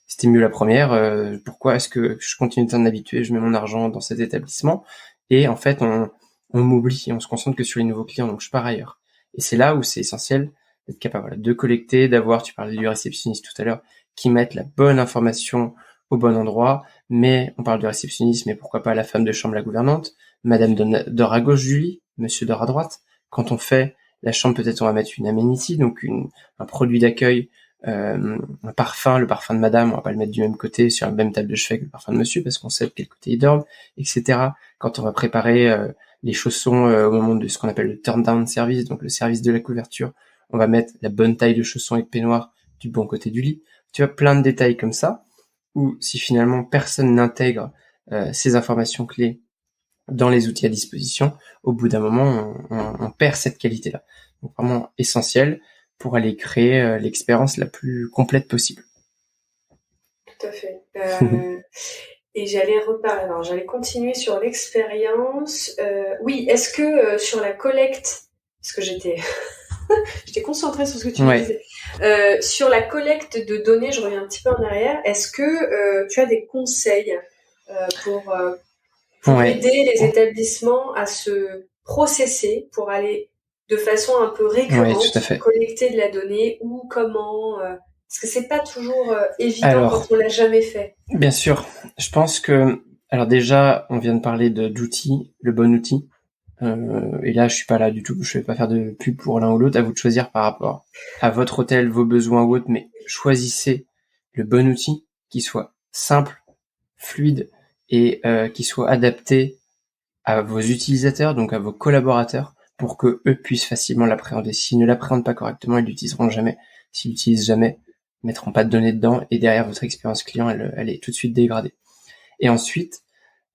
c'était mieux la première, pourquoi est-ce que je continue de t'en habituer, je mets mon argent dans cet établissement et en fait on m'oublie et on se concentre que sur les nouveaux clients, donc je pars ailleurs. Et c'est là où c'est essentiel d'être capable de collecter, d'avoir, tu parlais du réceptionniste tout à l'heure, qui mette la bonne information au bon endroit, mais on parle de réceptionniste, mais pourquoi pas la femme de chambre, la gouvernante, madame dort à gauche du lit, monsieur dort à droite. Quand on fait la chambre, peut-être on va mettre une amenity, donc un produit d'accueil, un parfum, le parfum de madame, on va pas le mettre du même côté sur la même table de chevet que le parfum de monsieur parce qu'on sait de quel côté il dort, etc. Quand on va préparer les chaussons au moment de ce qu'on appelle le turn down service, donc le service de la couverture, on va mettre la bonne taille de chaussons et de peignoir du bon côté du lit. Tu vois, plein de détails comme ça, où si finalement personne n'intègre ces informations clés dans les outils à disposition, au bout d'un moment, on perd cette qualité-là. Donc vraiment essentiel pour aller créer l'expérience la plus complète possible. Tout à fait. Et j'allais continuer sur l'expérience. Oui, est-ce que sur la collecte, parce que j'étais concentrée sur ce que tu me disais, sur la collecte de données, je reviens un petit peu en arrière, est-ce que tu as des conseils pour aider les établissements à se processer pour aller de façon un peu récurrente collecter de la donnée ou comment parce que c'est pas toujours évident quand on l'a jamais fait. Bien sûr, je pense que alors déjà on vient de parler d'outils, le bon outil. Et là je suis pas là du tout, je vais pas faire de pub pour l'un ou l'autre, à vous de choisir par rapport à votre hôtel, vos besoins ou autres, mais choisissez le bon outil qui soit simple, fluide et qui soit adapté à vos utilisateurs, donc à vos collaborateurs, pour que eux puissent facilement l'appréhender. S'ils ne l'appréhendent pas correctement, ils l'utiliseront jamais. S'ils l'utilisent jamais, ils mettront pas de données dedans et derrière votre expérience client, elle est tout de suite dégradée. Et ensuite,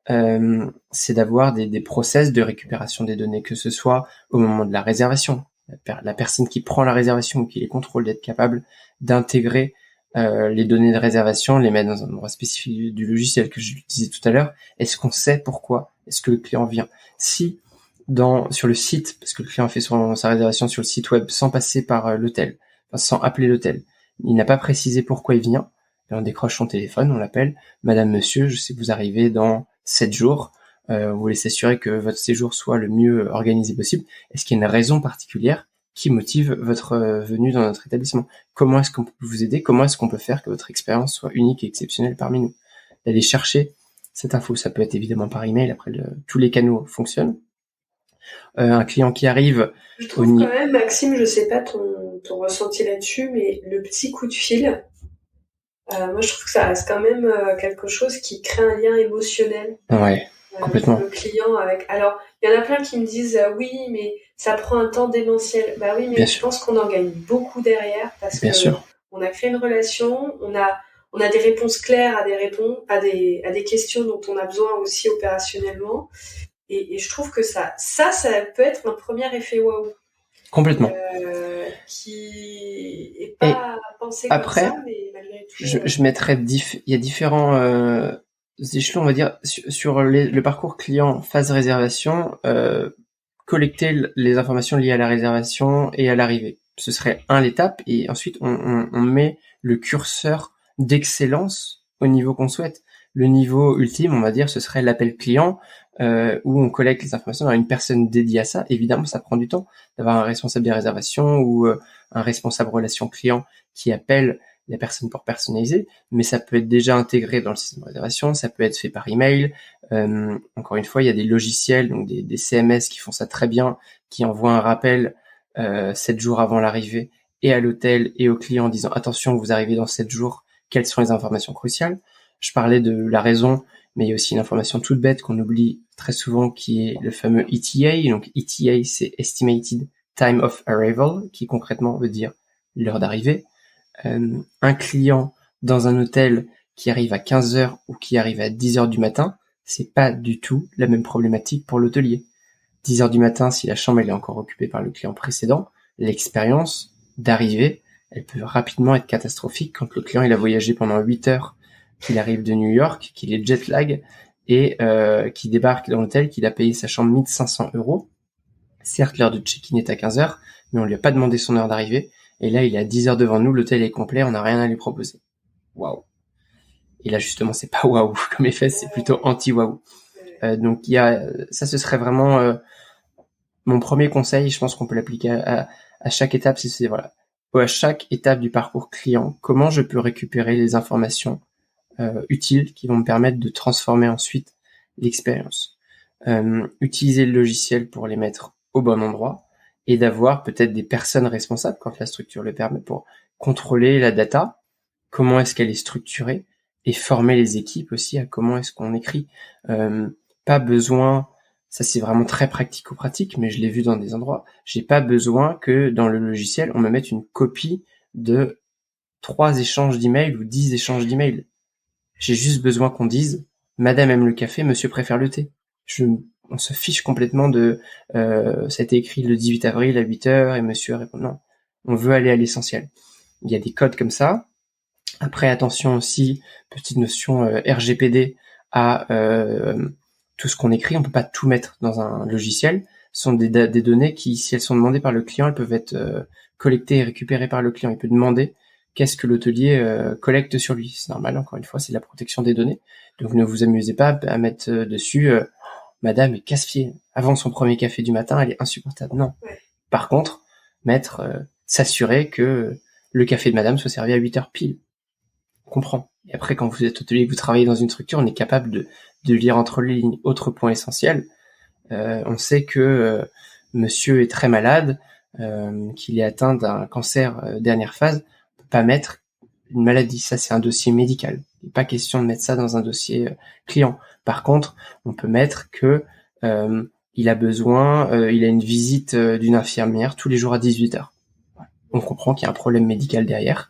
c'est d'avoir des process de récupération des données, que ce soit au moment de la réservation, la personne qui prend la réservation ou qui les contrôle, d'être capable d'intégrer les données de réservation, les mettre dans un endroit spécifique du logiciel que je disais tout à l'heure. Est-ce qu'on sait pourquoi est-ce que le client vient? Si sur le site, parce que le client fait sa réservation sur le site web sans passer par l'hôtel, enfin, sans appeler l'hôtel, il n'a pas précisé pourquoi il vient, et on décroche son téléphone, on l'appelle, Madame, Monsieur, je sais que vous arrivez dans 7 jours, vous voulez s'assurer que votre séjour soit le mieux organisé possible. Est-ce qu'il y a une raison particulière qui motive votre venue dans notre établissement? Comment est-ce qu'on peut vous aider? Comment est-ce qu'on peut faire que votre expérience soit unique et exceptionnelle parmi nous? D'aller chercher cette info, ça peut être évidemment par email, après tous les canaux fonctionnent. Un client qui arrive... Je trouve quand même, Maxime, je sais pas ton ressenti là-dessus, mais le petit coup de fil, moi je trouve que ça reste quand même quelque chose qui crée un lien émotionnel. Ouais, complètement. Le client avec. Alors, il y en a plein qui me disent oui, mais ça prend un temps démentiel. Bah oui, mais Bien je sûr, pense qu'on en gagne beaucoup derrière parce bien que sûr. on a créé une relation, on a des réponses claires à des questions dont on a besoin aussi opérationnellement. Et je trouve que ça peut être un premier effet waouh. Complètement. Qui est Et pas pensé comme ça, après, mais malgré tout. je mettrais il y a différents échelons, on va dire, sur le parcours client phase réservation, collecter les informations liées à la réservation et à l'arrivée. Ce serait l'étape, et ensuite on met le curseur d'excellence au niveau qu'on souhaite. Le niveau ultime, on va dire, ce serait l'appel client, où on collecte les informations dans une personne dédiée à ça. Évidemment, ça prend du temps d'avoir un responsable des réservations ou un responsable relation client qui appelle les personnes pour personnaliser, mais ça peut être déjà intégré dans le système de réservation, ça peut être fait par email. Encore une fois, il y a des logiciels, donc des CMS qui font ça très bien, qui envoient un rappel 7 jours avant l'arrivée et à l'hôtel et au client en disant attention, vous arrivez dans 7 jours, quelles sont les informations cruciales. Je parlais de la raison, mais il y a aussi une information toute bête qu'on oublie très souvent qui est le fameux ETA. Donc ETA, c'est Estimated Time of Arrival, qui concrètement veut dire l'heure d'arrivée. Un client dans un hôtel qui arrive à 15 heures ou qui arrive à 10 heures du matin, c'est pas du tout la même problématique pour l'hôtelier. 10 heures du matin, si la chambre elle est encore occupée par le client précédent, l'expérience d'arrivée, elle peut rapidement être catastrophique quand le client il a voyagé pendant 8 heures, qu'il arrive de New York, qu'il est jet lag et qu'il débarque dans l'hôtel, qu'il a payé sa chambre 1500 €. Certes, l'heure de check-in est à 15 heures, mais on lui a pas demandé son heure d'arrivée. Et là, il est à 10 heures devant nous, l'hôtel est complet, on n'a rien à lui proposer. Waouh. Et là, justement, c'est pas waouh comme effet, c'est plutôt anti-waouh. Donc, ça, ce serait vraiment mon premier conseil. Je pense qu'on peut l'appliquer à chaque étape. C'est voilà, à chaque étape du parcours client, comment je peux récupérer les informations utiles qui vont me permettre de transformer ensuite l'expérience. Utiliser le logiciel pour les mettre au bon endroit et d'avoir peut-être des personnes responsables quand la structure le permet pour contrôler la data, comment est-ce qu'elle est structurée et former les équipes aussi à comment est-ce qu'on écrit. Pas besoin, ça c'est vraiment très pratico-pratique, mais je l'ai vu dans des endroits, j'ai pas besoin que dans le logiciel on me mette une copie de 3 échanges d'emails ou 10 échanges d'emails. J'ai juste besoin qu'on dise Madame aime le café, Monsieur préfère le thé. On se fiche complètement de ça a été écrit le 18 avril à 8 heures et Monsieur répond non. On veut aller à l'essentiel. Il y a des codes comme ça. Après, attention aussi, petite notion RGPD à tout ce qu'on écrit. On peut pas tout mettre dans un logiciel. Ce sont des données qui, si elles sont demandées par le client, elles peuvent être collectées et récupérées par le client. Il peut demander qu'est-ce que l'hôtelier collecte sur lui. C'est normal, encore une fois, c'est la protection des données. Donc ne vous amusez pas à mettre dessus Madame est casse-pied. Avant son premier café du matin, elle est insupportable. Non. Ouais. Par contre, s'assurer que le café de Madame soit servi à 8 heures pile. On comprend. Et après, quand vous êtes hôtelier, que vous travaillez dans une structure, on est capable de lire entre les lignes. Autre point essentiel, on sait que Monsieur est très malade, qu'il est atteint d'un cancer dernière phase. On peut pas mettre une maladie. Ça, c'est un dossier médical. Il n'est pas question de mettre ça dans un dossier client. Par contre, on peut mettre que il a besoin, il a une visite d'une infirmière tous les jours à 18 heures. On comprend qu'il y a un problème médical derrière,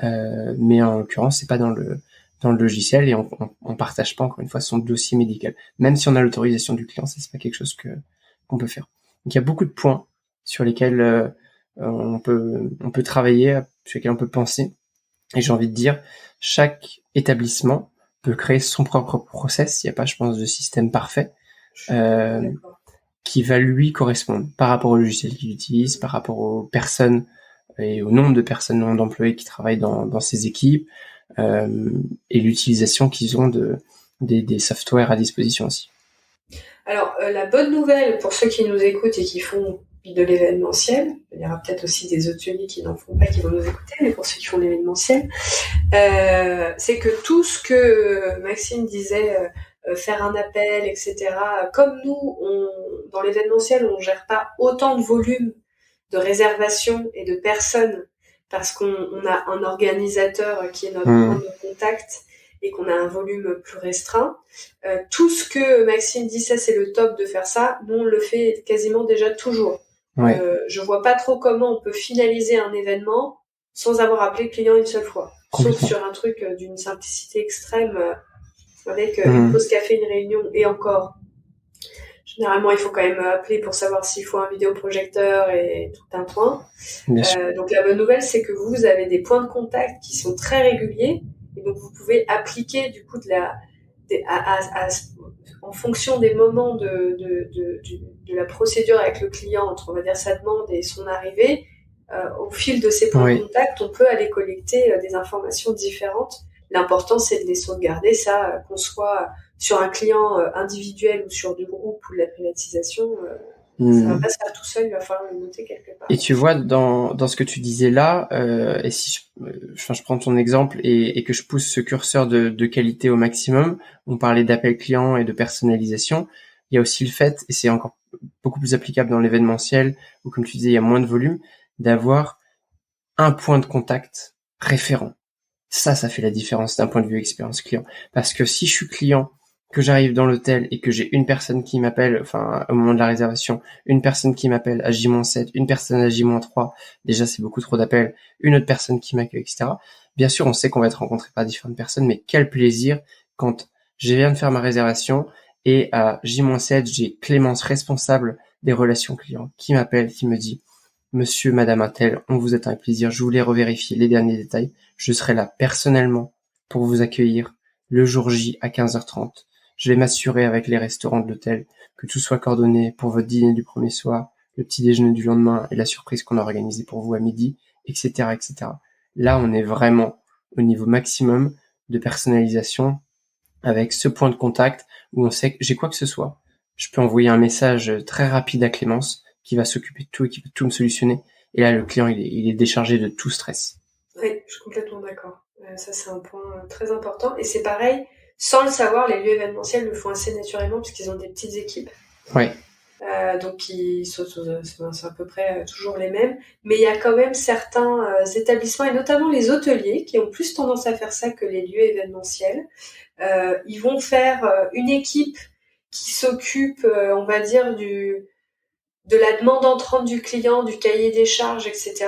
mais en l'occurrence, c'est pas dans le logiciel et on partage pas encore une fois son dossier médical. Même si on a l'autorisation du client, ça c'est pas quelque chose qu'on peut faire. Donc il y a beaucoup de points sur lesquels on peut travailler, sur lesquels on peut penser. Et j'ai envie de dire, chaque établissement peut créer son propre process. Il n'y a pas, je pense, de système parfait qui va lui correspondre par rapport au logiciel qu'il utilise, par rapport aux personnes et au nombre de personnes, nombre d'employés qui travaillent dans ces équipes et l'utilisation qu'ils ont des softwares à disposition aussi. Alors, la bonne nouvelle pour ceux qui nous écoutent et qui font de l'événementiel, il y aura peut-être aussi des hôteliers qui n'en font pas, qui vont nous écouter, mais pour ceux qui font de l'événementiel, c'est que tout ce que Maxime disait, faire un appel, etc., comme nous, dans l'événementiel, on ne gère pas autant de volume de réservations et de personnes parce qu'on a un organisateur qui est notre point de contact et qu'on a un volume plus restreint. Tout ce que Maxime dit, ça c'est le top de faire ça, nous on le fait quasiment déjà toujours. Ouais. Je vois pas trop comment on peut finaliser un événement sans avoir appelé le client une seule fois. Sauf sur un truc d'une simplicité extrême, avec une pause café, une réunion, et encore. Généralement, il faut quand même appeler pour savoir s'il faut un vidéoprojecteur et tout un point. Donc la bonne nouvelle, c'est que vous avez des points de contact qui sont très réguliers, et donc vous pouvez appliquer du coup en fonction des moments de la procédure avec le client, entre on va dire sa demande et son arrivée, au fil de ces points de contact, on peut aller collecter des informations différentes. L'important, c'est de les sauvegarder, ça, qu'on soit sur un client individuel ou sur du groupe ou de la privatisation, ça va pas se faire tout seul, il va falloir le noter quelque part. Et tu vois, dans ce que tu disais là, et si je prends ton exemple et que je pousse ce curseur de qualité au maximum, on parlait d'appel client et de personnalisation, il y a aussi le fait, et c'est encore beaucoup plus applicable dans l'événementiel, où comme tu disais, il y a moins de volume, d'avoir un point de contact référent. Ça fait la différence d'un point de vue expérience client. Parce que si je suis client, que j'arrive dans l'hôtel et que j'ai une personne qui m'appelle, enfin, au moment de la réservation, une personne qui m'appelle à J-7, une personne à J-3, déjà c'est beaucoup trop d'appels, une autre personne qui m'accueille, etc. Bien sûr, on sait qu'on va être rencontré par différentes personnes, mais quel plaisir quand je viens de faire ma réservation et à J-7, j'ai Clémence, responsable des relations clients, qui m'appelle, qui me dit: Monsieur, Madame Intel, on vous attend avec plaisir, je voulais revérifier les derniers détails, je serai là personnellement pour vous accueillir le jour J à 15h30. Je vais m'assurer avec les restaurants de l'hôtel que tout soit coordonné pour votre dîner du premier soir, le petit déjeuner du lendemain et la surprise qu'on a organisée pour vous à midi, etc., etc. Là, on est vraiment au niveau maximum de personnalisation avec ce point de contact où on sait que j'ai quoi que ce soit. Je peux envoyer un message très rapide à Clémence qui va s'occuper de tout et qui peut tout me solutionner. Et là, le client, il est déchargé de tout stress. Oui, je suis complètement d'accord. Ça, c'est un point très important. Et c'est pareil, sans le savoir, les lieux événementiels le font assez naturellement puisqu'ils ont des petites équipes. Ouais. Donc, c'est à peu près toujours les mêmes. Mais il y a quand même certains établissements, et notamment les hôteliers, qui ont plus tendance à faire ça que les lieux événementiels. Ils vont faire une équipe qui s'occupe, on va dire, de la demande entrante du client, du cahier des charges, etc.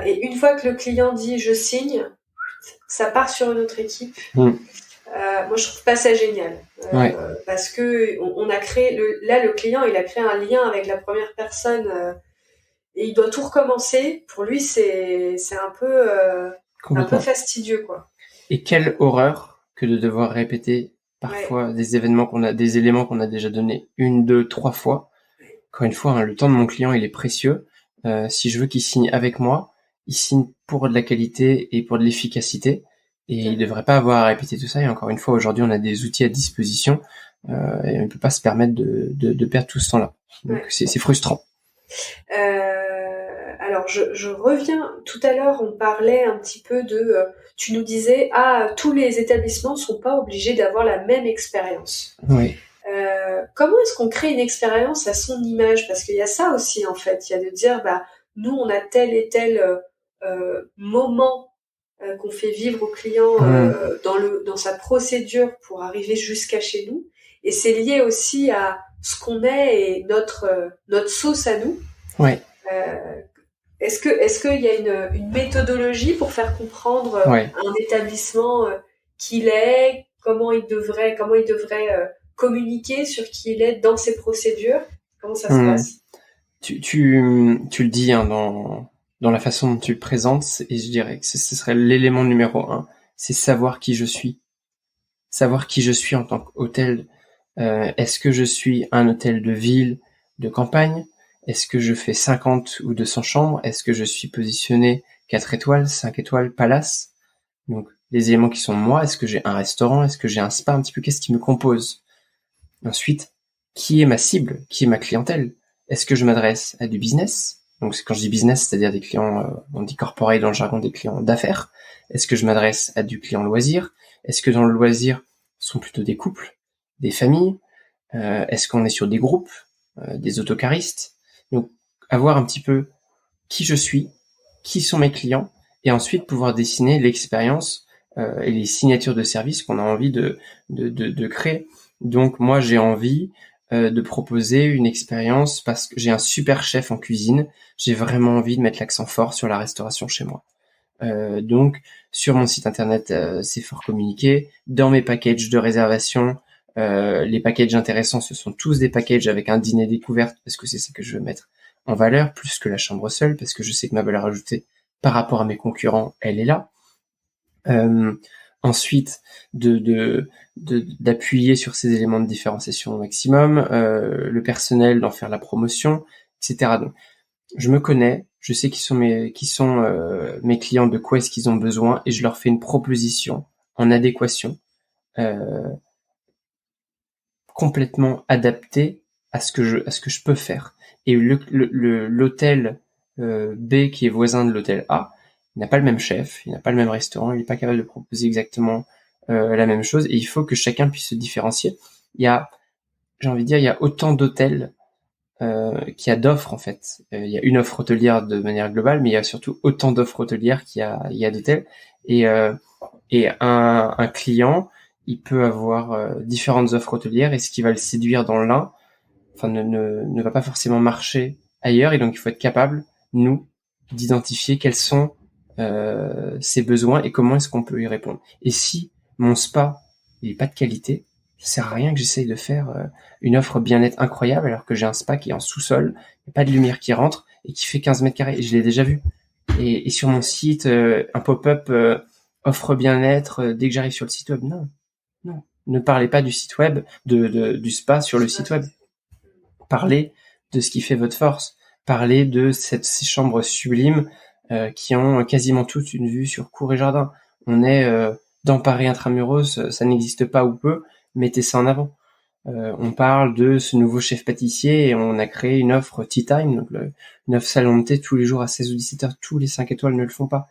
Et une fois que le client dit « je signe », ça part sur une autre équipe. Moi, je trouve pas ça génial. Parce que on a créé... le client, il a créé un lien avec la première personne et il doit tout recommencer. Pour lui, c'est un peu fastidieux, quoi. Et quelle horreur que de devoir répéter parfois des éléments qu'on a déjà donnés 1, 2, 3 fois. Encore une fois, le temps de mon client, il est précieux. Si je veux qu'il signe avec moi, il signe pour de la qualité et pour de l'efficacité. Et il devrait pas avoir à répéter tout ça. Et encore une fois, aujourd'hui, on a des outils à disposition et on ne peut pas se permettre de perdre tout ce temps-là. Donc c'est frustrant. Alors, je reviens. Tout à l'heure, on parlait un petit peu de... tu nous disais, tous les établissements sont pas obligés d'avoir la même expérience. Oui. Comment est-ce qu'on crée une expérience à son image? Parce qu'il y a ça aussi, en fait. Il y a de dire, nous, on a tel et tel moment qu'on fait vivre au client dans sa procédure pour arriver jusqu'à chez nous. Et c'est lié aussi à ce qu'on est et notre sauce à nous. Ouais. Est-ce qu'il y a une méthodologie pour faire comprendre à un établissement qui il est, comment il devrait communiquer sur qui il est dans ses procédures? Comment ça se passe? Tu le dis dans la façon dont tu le présentes, et je dirais que ce serait l'élément numéro 1, c'est savoir qui je suis. Savoir qui je suis en tant qu'hôtel. Est-ce que je suis un hôtel de ville, de campagne? Est-ce que je fais 50 ou 200 chambres? Est-ce que je suis positionné 4 étoiles, 5 étoiles, palace? Donc, les éléments qui sont moi, est-ce que j'ai un restaurant? Est-ce que j'ai un spa? Un petit peu, qu'est-ce qui me compose? Ensuite, qui est ma cible? Qui est ma clientèle? Est-ce que je m'adresse à du business? Donc, quand je dis business, c'est-à-dire des clients, on dit corporate dans le jargon, des clients d'affaires. Est-ce que je m'adresse à du client loisir? Est-ce que dans le loisir, ce sont plutôt des couples, des familles? Est-ce qu'on est sur des groupes, des autocaristes? Donc, avoir un petit peu qui je suis, qui sont mes clients, et ensuite pouvoir dessiner l'expérience et les signatures de service qu'on a envie de créer. Donc moi j'ai envie de proposer une expérience parce que j'ai un super chef en cuisine, j'ai vraiment envie de mettre l'accent fort sur la restauration chez moi. Donc sur mon site internet c'est fort communiqué, dans mes packages de réservation, les packages intéressants ce sont tous des packages avec un dîner découverte parce que c'est ça que je veux mettre en valeur plus que la chambre seule parce que je sais que ma valeur ajoutée par rapport à mes concurrents elle est là. Ensuite d'appuyer sur ces éléments de différenciation au maximum, le personnel d'en faire la promotion, etc. Donc je me connais, je sais qui sont mes clients, de quoi est-ce qu'ils ont besoin, et je leur fais une proposition en adéquation, complètement adaptée à ce que je peux faire. Et l'hôtel B qui est voisin de l'hôtel A, il n'a pas le même chef, il n'a pas le même restaurant, il n'est pas capable de proposer exactement la même chose, et il faut que chacun puisse se différencier. Il y a autant d'hôtels qu'il y a d'offres en fait. Il y a une offre hôtelière de manière globale, mais il y a surtout autant d'offres hôtelières qu'il y a d'hôtels. Et un client, il peut avoir différentes offres hôtelières, et ce qui va le séduire dans l'un, ne va pas forcément marcher ailleurs. Et donc il faut être capable, nous, d'identifier quels sont ses besoins et comment est-ce qu'on peut y répondre. Et si mon spa il est pas de qualité, ça sert à rien que j'essaye de faire une offre bien-être incroyable alors que j'ai un spa qui est en sous-sol, il n'y a pas de lumière qui rentre et qui fait 15 mètres carrés. Et je l'ai déjà vu. Et sur mon site, un pop-up offre bien-être dès que j'arrive sur le site web. Non. Ne parlez pas du site web, du spa sur le site web. Parlez de ce qui fait votre force. Parlez de ces chambres sublimes qui ont quasiment toutes une vue sur cour et jardin. On est dans Paris intramuros, ça n'existe pas ou peu, mettez ça en avant. On parle de ce nouveau chef pâtissier et on a créé une offre Tea Time, donc une offre salon de thé tous les jours à 16 ou 17 heures. Tous les 5 étoiles ne le font pas.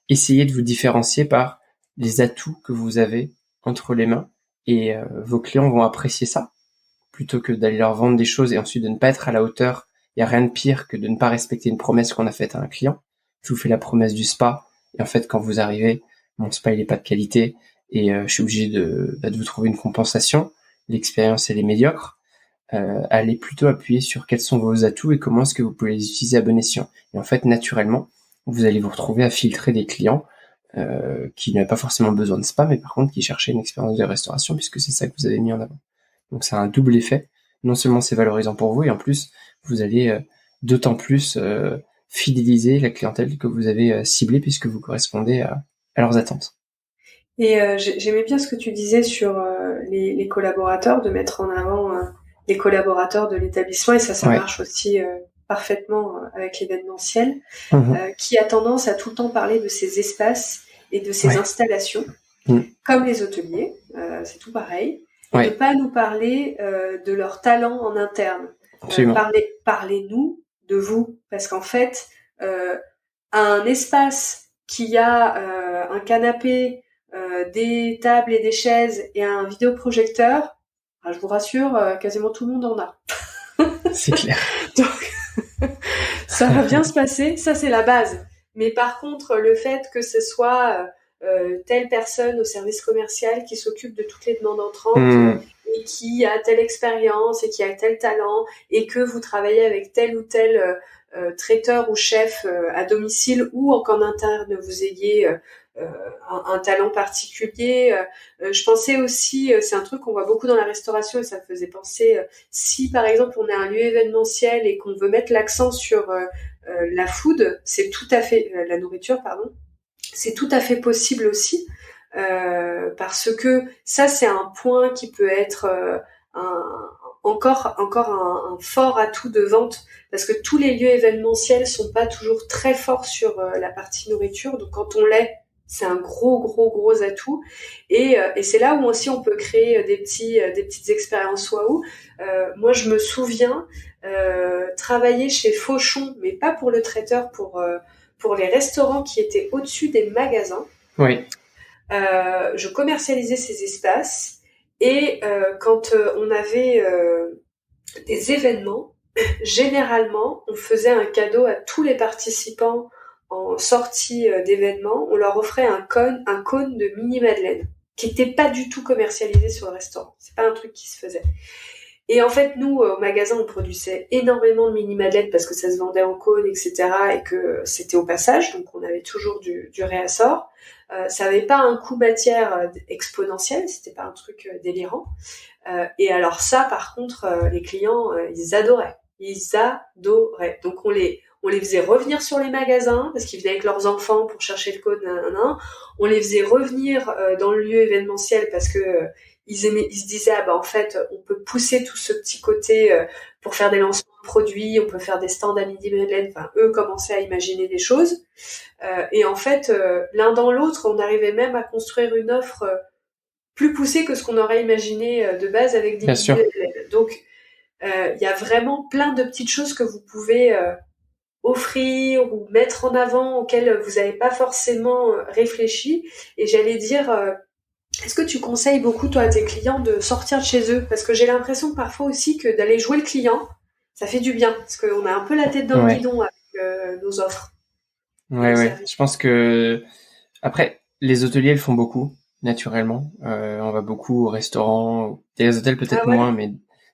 Essayez de vous différencier par les atouts que vous avez entre les mains, et vos clients vont apprécier ça plutôt que d'aller leur vendre des choses et ensuite de ne pas être à la hauteur. Il y a rien de pire que de ne pas respecter une promesse qu'on a faite à un client. Je vous fais la promesse du spa et en fait quand vous arrivez, mon spa il est pas de qualité et je suis obligé de vous trouver une compensation. L'expérience elle est médiocre. Allez plutôt appuyer sur quels sont vos atouts et comment est-ce que vous pouvez les utiliser à bon escient. Et en fait naturellement vous allez vous retrouver à filtrer des clients qui n'avaient pas forcément besoin de spa, mais par contre qui cherchaient une expérience de restauration puisque c'est ça que vous avez mis en avant. Donc ça a un double effet. Non seulement c'est valorisant pour vous, et en plus vous allez d'autant plus fidéliser la clientèle que vous avez ciblée puisque vous correspondez à leurs attentes. Et j'aimais bien ce que tu disais sur les collaborateurs, de mettre en avant les collaborateurs de l'établissement, et ça marche aussi parfaitement avec l'événementiel, qui a tendance à tout le temps parler de ses espaces et de ses installations, comme les hôteliers, c'est tout pareil. Ne pas nous parler de leur talent en interne. Parlez-nous de vous, parce qu'en fait, un espace qui a un canapé, des tables et des chaises et un vidéoprojecteur, je vous rassure, quasiment tout le monde en a. C'est clair. Donc, ça va bien se passer, ça c'est la base. Mais par contre, le fait que ce soit telle personne au service commercial qui s'occupe de toutes les demandes entrantes et qui a telle expérience et qui a tel talent, et que vous travaillez avec tel ou tel traiteur ou chef à domicile, ou qu'en interne vous ayez un talent particulier. Je pensais aussi, c'est un truc qu'on voit beaucoup dans la restauration et ça me faisait penser, si par exemple on a un lieu événementiel et qu'on veut mettre l'accent sur la food, c'est tout à fait la nourriture, pardon, c'est tout à fait possible aussi, parce que ça c'est un point qui peut être encore un fort atout de vente, parce que tous les lieux événementiels sont pas toujours très forts sur la partie nourriture, donc quand on l'est, c'est un gros atout, et c'est là où aussi on peut créer des petites expériences waouh. Moi je me souviens travailler chez Fauchon, mais pas pour le traiteur, pour les restaurants qui étaient au-dessus des magasins. Oui. Je commercialisais ces espaces, et quand on avait des événements, Généralement, on faisait un cadeau à tous les participants en sortie d'événement. On leur offrait un cône de mini madeleine qui n'était pas du tout commercialisé sur le restaurant. C'est pas un truc qui se faisait. Et en fait, nous, au magasin, on produisait énormément de mini-madeleines parce que ça se vendait en cône, etc. et que c'était au passage, donc on avait toujours du réassort. Ça avait pas un coût matière exponentiel, c'était pas un truc délirant. Et alors ça, par contre, les clients, ils adoraient. Ils adoraient. Donc on les faisait revenir sur les magasins parce qu'ils venaient avec leurs enfants pour chercher le code. On les faisait revenir dans le lieu événementiel parce que ils se disaient en fait on peut pousser tout ce petit côté pour faire des lancements de produits, on peut faire des stands à midi madeleine. Enfin, eux commençaient à imaginer des choses. Et en fait, l'un dans l'autre, on arrivait même à construire une offre plus poussée que ce qu'on aurait imaginé de base avec des midi madeleines. Donc il y a vraiment plein de petites choses que vous pouvez offrir ou mettre en avant auxquelles vous n'avez pas forcément réfléchi. Et j'allais dire, est-ce que tu conseilles beaucoup, toi, à tes clients de sortir de chez eux? Parce que j'ai l'impression parfois aussi que d'aller jouer le client, ça fait du bien. Parce qu'on a un peu la tête dans le guidon avec nos offres. Ouais. Je pense que, après, les hôteliers le font beaucoup, naturellement. On va beaucoup au restaurant, des hôtels peut-être moins, mais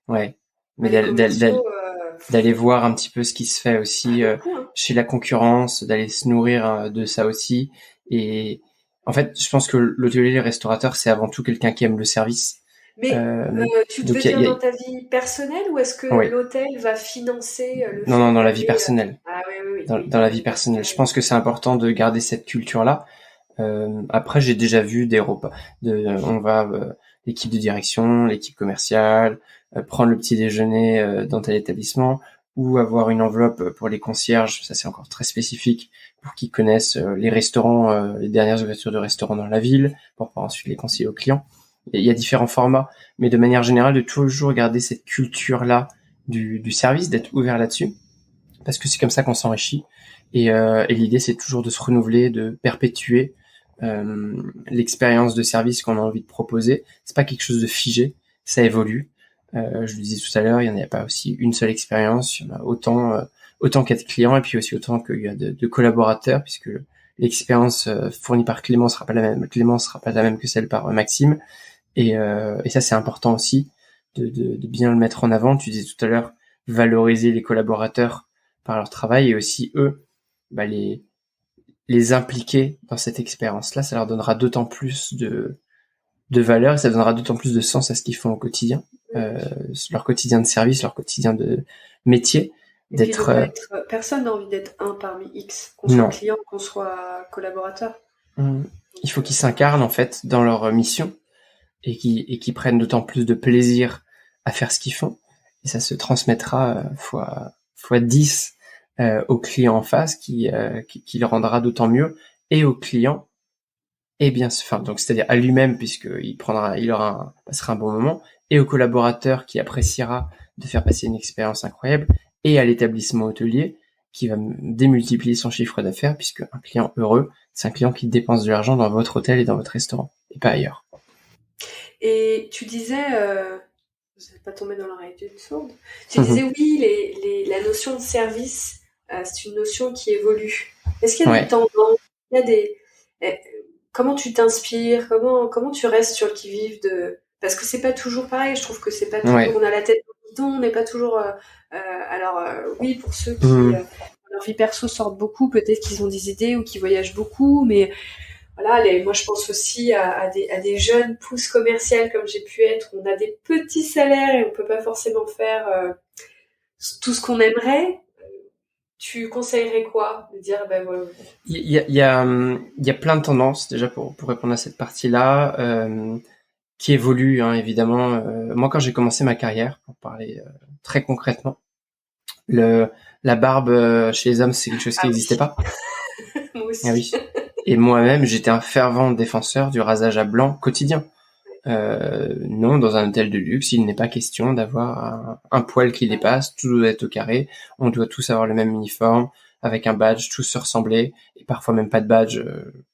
ouais. Mais d'aller voir un petit peu ce qui se fait aussi chez la concurrence, d'aller se nourrir de ça aussi. Et en fait, je pense que l'hôtelier et le restaurateur, c'est avant tout quelqu'un qui aime le service. Mais tu te veux dire dans ta vie personnelle ou est-ce que l'hôtel va financer le Non, dans la vie personnelle. Ah oui. Dans la vie personnelle. Je pense que c'est important de garder cette culture-là. Après, j'ai déjà vu des repas. On va l'équipe de direction, l'équipe commerciale, prendre le petit déjeuner dans tel établissement, ou avoir une enveloppe pour les concierges. Ça, c'est encore très spécifique pour qu'ils connaissent les restaurants, les dernières ouvertures de restaurants dans la ville, pour pouvoir ensuite les conseiller aux clients. Il y a différents formats, mais de manière générale, de toujours garder cette culture-là du service, d'être ouvert là-dessus, parce que c'est comme ça qu'on s'enrichit. Et l'idée, c'est toujours de se renouveler, de perpétuer l'expérience de service qu'on a envie de proposer. C'est pas quelque chose de figé, ça évolue. Je le disais tout à l'heure, il n'y a pas aussi une seule expérience, il y en a autant qu'il y a de clients et puis aussi autant qu'il y a de collaborateurs, puisque l'expérience fournie par Clément sera pas la même que celle par Maxime. Et ça, c'est important aussi de bien le mettre en avant. Tu disais tout à l'heure, valoriser les collaborateurs par leur travail et aussi eux, les impliquer dans cette expérience-là. Ça leur donnera d'autant plus de valeur et ça donnera d'autant plus de sens à ce qu'ils font au quotidien, leur quotidien de service, leur quotidien de métier. Personne n'a envie d'être un parmi X, qu'on soit client, qu'on soit collaborateur. Il faut qu'ils s'incarnent en fait dans leur mission et qui prennent d'autant plus de plaisir à faire ce qu'ils font. Et ça se transmettra fois 10 au client en face qui le rendra d'autant mieux, et au client, et bien, donc c'est-à-dire à lui-même puisqu'il passera un bon moment, et au collaborateur qui appréciera de faire passer une expérience incroyable, et à l'établissement hôtelier qui va démultiplier son chiffre d'affaires, puisque un client heureux, c'est un client qui dépense de l'argent dans votre hôtel et dans votre restaurant, et pas ailleurs. Et tu disais, vous n'êtes pas tombé dans l'oreille d'une sourde, tu disais oui, la notion de service, c'est une notion qui évolue. Est-ce qu'il y a des tendances, comment tu t'inspires, comment tu restes sur le qui-vive parce que c'est pas toujours pareil, je trouve que c'est pas toujours, on a la tête dans le guidon, on n'est pas toujours, oui, pour ceux qui, leur vie perso sortent beaucoup, peut-être qu'ils ont des idées ou qui voyagent beaucoup, mais voilà, moi je pense aussi à des jeunes pousses commerciales comme j'ai pu être, on a des petits salaires et on peut pas forcément faire tout ce qu'on aimerait. Tu conseillerais quoi? De dire, voilà. Il y a plein de tendances, déjà, pour répondre à cette partie-là, qui évoluent, hein, évidemment. Moi, quand j'ai commencé ma carrière, pour parler très concrètement, la barbe chez les hommes, c'est quelque chose qui n'existait pas. Moi aussi. Ah oui. Et moi-même, j'étais un fervent défenseur du rasage à blanc quotidien. Non, dans un hôtel de luxe, il n'est pas question d'avoir un poil qui dépasse, tout doit être au carré, on doit tous avoir le même uniforme, avec un badge, tous se ressembler, et parfois même pas de badge,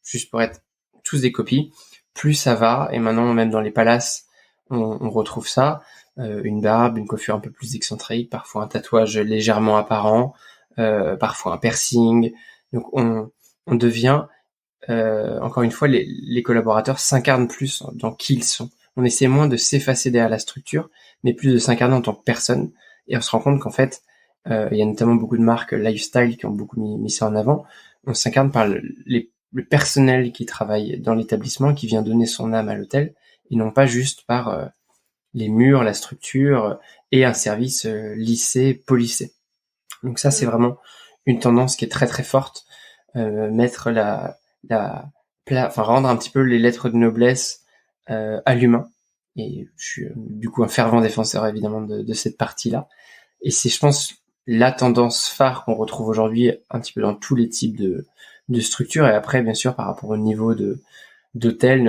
juste pour être tous des copies. Plus ça va, et maintenant même dans les palaces, on retrouve ça. une barbe, une coiffure un peu plus excentrique, parfois un tatouage légèrement apparent, parfois un piercing. Donc on devient, encore une fois, les collaborateurs s'incarnent plus dans qui ils sont. On essaie moins de s'effacer derrière la structure, mais plus de s'incarner en tant que personne. Et on se rend compte qu'en fait, il y a notamment beaucoup de marques lifestyle qui ont beaucoup mis ça en avant. On s'incarne par le personnel qui travaille dans l'établissement, qui vient donner son âme à l'hôtel, et non pas juste par les murs, la structure et un service lissé, polissé. Donc ça, c'est vraiment une tendance qui est très très forte. Mettre rendre un petit peu les lettres de noblesse à l'humain. Et je suis du coup un fervent défenseur évidemment de cette partie-là. Et c'est, je pense, la tendance phare qu'on retrouve aujourd'hui un petit peu dans tous les types de structures. Et après, bien sûr, par rapport au niveau d'hôtel,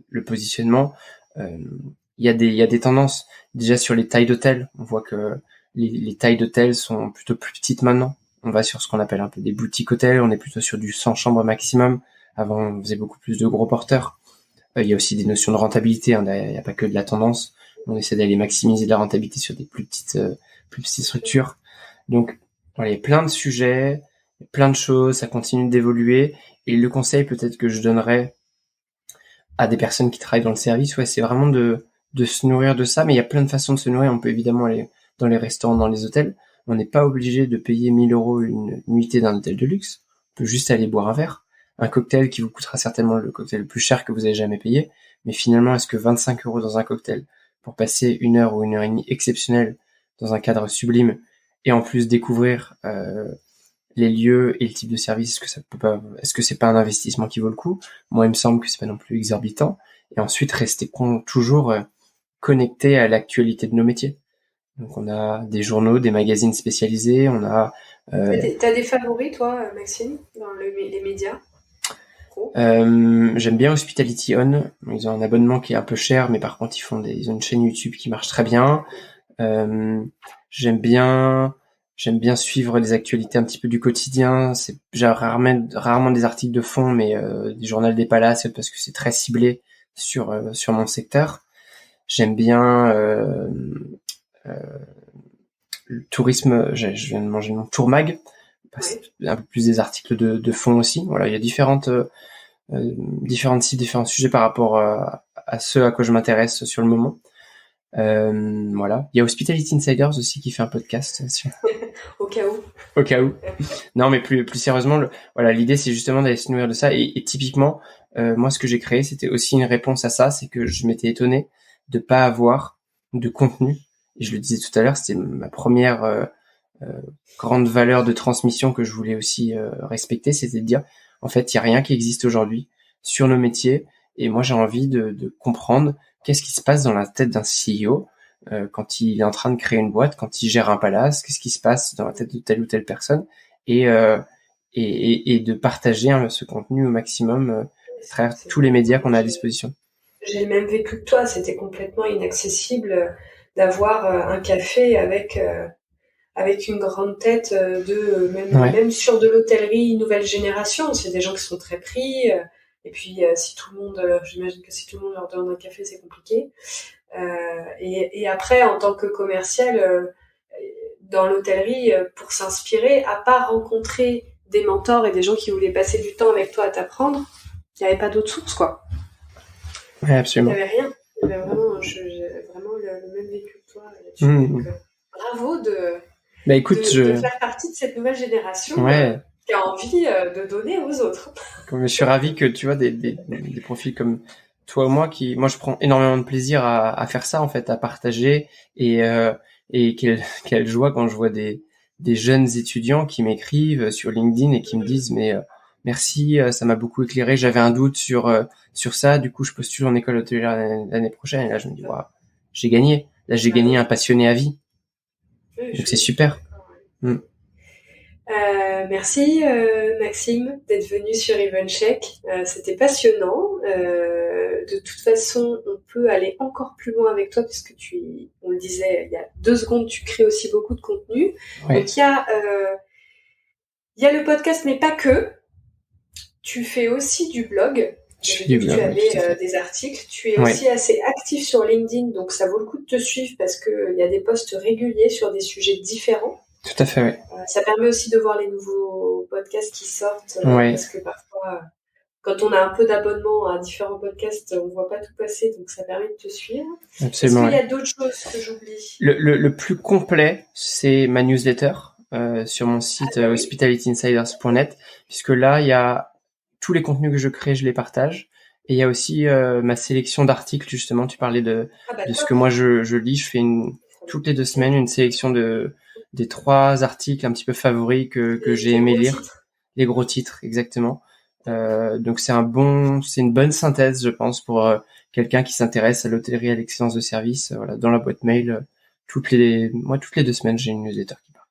le positionnement, il y a des tendances. Déjà sur les tailles d'hôtel, on voit que les tailles d'hôtel sont plutôt plus petites maintenant. On va sur ce qu'on appelle un peu des boutiques hôtels, on est plutôt sur du 100 chambres maximum. Avant, on faisait beaucoup plus de gros porteurs. Il y a aussi des notions de rentabilité, il n'y a pas que de la tendance. On essaie d'aller maximiser la rentabilité sur des plus petites structures. Donc, voilà, il y a plein de sujets, plein de choses, ça continue d'évoluer. Et le conseil peut-être que je donnerais à des personnes qui travaillent dans le service, c'est vraiment de se nourrir de ça. Mais il y a plein de façons de se nourrir. On peut évidemment aller dans les restaurants, dans les hôtels. On n'est pas obligé de payer 1 000 € une nuitée d'un hôtel de luxe. On peut juste aller boire un verre. Un cocktail qui vous coûtera certainement le cocktail le plus cher que vous avez jamais payé. Mais finalement, est-ce que 25 € dans un cocktail pour passer 1 heure ou 1 heure et demie exceptionnelle dans un cadre sublime et en plus découvrir les lieux et le type de service, est-ce que c'est pas un investissement qui vaut le coup? Moi, il me semble que c'est pas non plus exorbitant. Et ensuite, rester toujours connecté à l'actualité de nos métiers. Donc, on a des journaux, des magazines spécialisés, on a... T'as des favoris, toi, Maxime, dans les médias? J'aime bien Hospitality On. Ils ont un abonnement qui est un peu cher, mais par contre, ils ont une chaîne YouTube qui marche très bien. J'aime bien suivre les actualités un petit peu du quotidien. J'ai rarement des articles de fond, mais des journaux des Palaces parce que c'est très ciblé sur mon secteur. J'aime bien le tourisme. Je viens de manger mon Tourmag, un peu plus des articles de fond aussi. Voilà, il y a différents sites, différents sujets par rapport à ceux à quoi je m'intéresse sur le moment. Voilà. Il y a Hospitality Insiders aussi qui fait un podcast. Au cas où. Au cas où. Non, mais plus sérieusement, l'idée c'est justement d'aller se nourrir de ça. Et typiquement, moi ce que j'ai créé, c'était aussi une réponse à ça, c'est que je m'étais étonné de pas avoir de contenu. Et je le disais tout à l'heure, c'était ma première grande valeur de transmission que je voulais aussi respecter, c'était de dire, en fait, il y a rien qui existe aujourd'hui sur nos métiers. Et moi, j'ai envie de comprendre qu'est-ce qui se passe dans la tête d'un CEO quand il est en train de créer une boîte, quand il gère un palace, qu'est-ce qui se passe dans la tête de telle ou telle personne, et de partager ce contenu au maximum à travers tous les médias qu'on a à disposition. J'ai le même vécu que toi, c'était complètement inaccessible d'avoir un café avec une grande tête même sur de l'hôtellerie nouvelle génération. C'est des gens qui sont très pris. Et puis, si tout le monde, j'imagine que si tout le monde leur donne un café, c'est compliqué. Et après, en tant que commercial, dans l'hôtellerie, pour s'inspirer, à part rencontrer des mentors et des gens qui voulaient passer du temps avec toi à t'apprendre, il n'y avait pas d'autre source, quoi. Ouais, absolument. Il n'y avait rien. Il y avait vraiment, j'ai vraiment le même vécu que toi là-dessus. Donc, bravo de faire partie de cette nouvelle génération. Qui a envie de donner aux autres. Je suis ravi que tu vois des profils comme toi ou moi moi je prends énormément de plaisir à faire ça en fait, à partager et quelle joie quand je vois des jeunes étudiants qui m'écrivent sur LinkedIn et qui me disent mais merci, ça m'a beaucoup éclairé, j'avais un doute sur ça, du coup je postule en école hôtelière l'année prochaine et là je me dis waouh, j'ai gagné. Là j'ai gagné un passionné à vie. Donc c'est super. Merci Maxime d'être venu sur Evencheck. C'était passionnant. De toute façon, on peut aller encore plus loin avec toi puisque on le disait il y a 2 secondes, tu crées aussi beaucoup de contenu. Ouais. Donc il y a le podcast, mais pas que. Tu fais aussi du blog. J'ai vu que tu avais des articles. Tu es aussi assez actif sur LinkedIn, donc ça vaut le coup de te suivre parce qu'il y a des posts réguliers sur des sujets différents. Tout à fait, oui. Ça permet aussi de voir les nouveaux podcasts qui sortent, parce que parfois, quand on a un peu d'abonnement à différents podcasts, on voit pas tout passer, donc ça permet de te suivre. Absolument. Est-ce qu'il y a d'autres choses que j'oublie? Le plus complet, c'est ma newsletter sur mon site hospitalityinsiders.net, puisque là, il y a tous les contenus que je crée, je les partage. Et il y a aussi ma sélection d'articles, justement. Tu parlais de ce que moi je lis. Je fais toutes les 2 semaines une sélection des 3 articles un petit peu favoris que j'ai aimé lire. Les gros titres, exactement. Donc c'est une bonne synthèse, je pense, pour quelqu'un qui s'intéresse à l'hôtellerie et à l'excellence de service. Voilà, dans la boîte mail, toutes les 2 semaines, j'ai une newsletter qui part.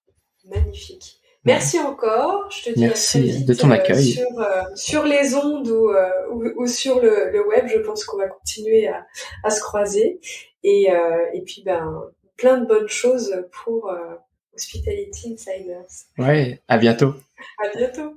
Magnifique. Merci encore. Je te dis merci à très vite de ton accueil. sur les ondes ou sur le web. Je pense qu'on va continuer à se croiser. Et puis, plein de bonnes choses pour Hospitality Insiders. Ouais, à bientôt. À bientôt.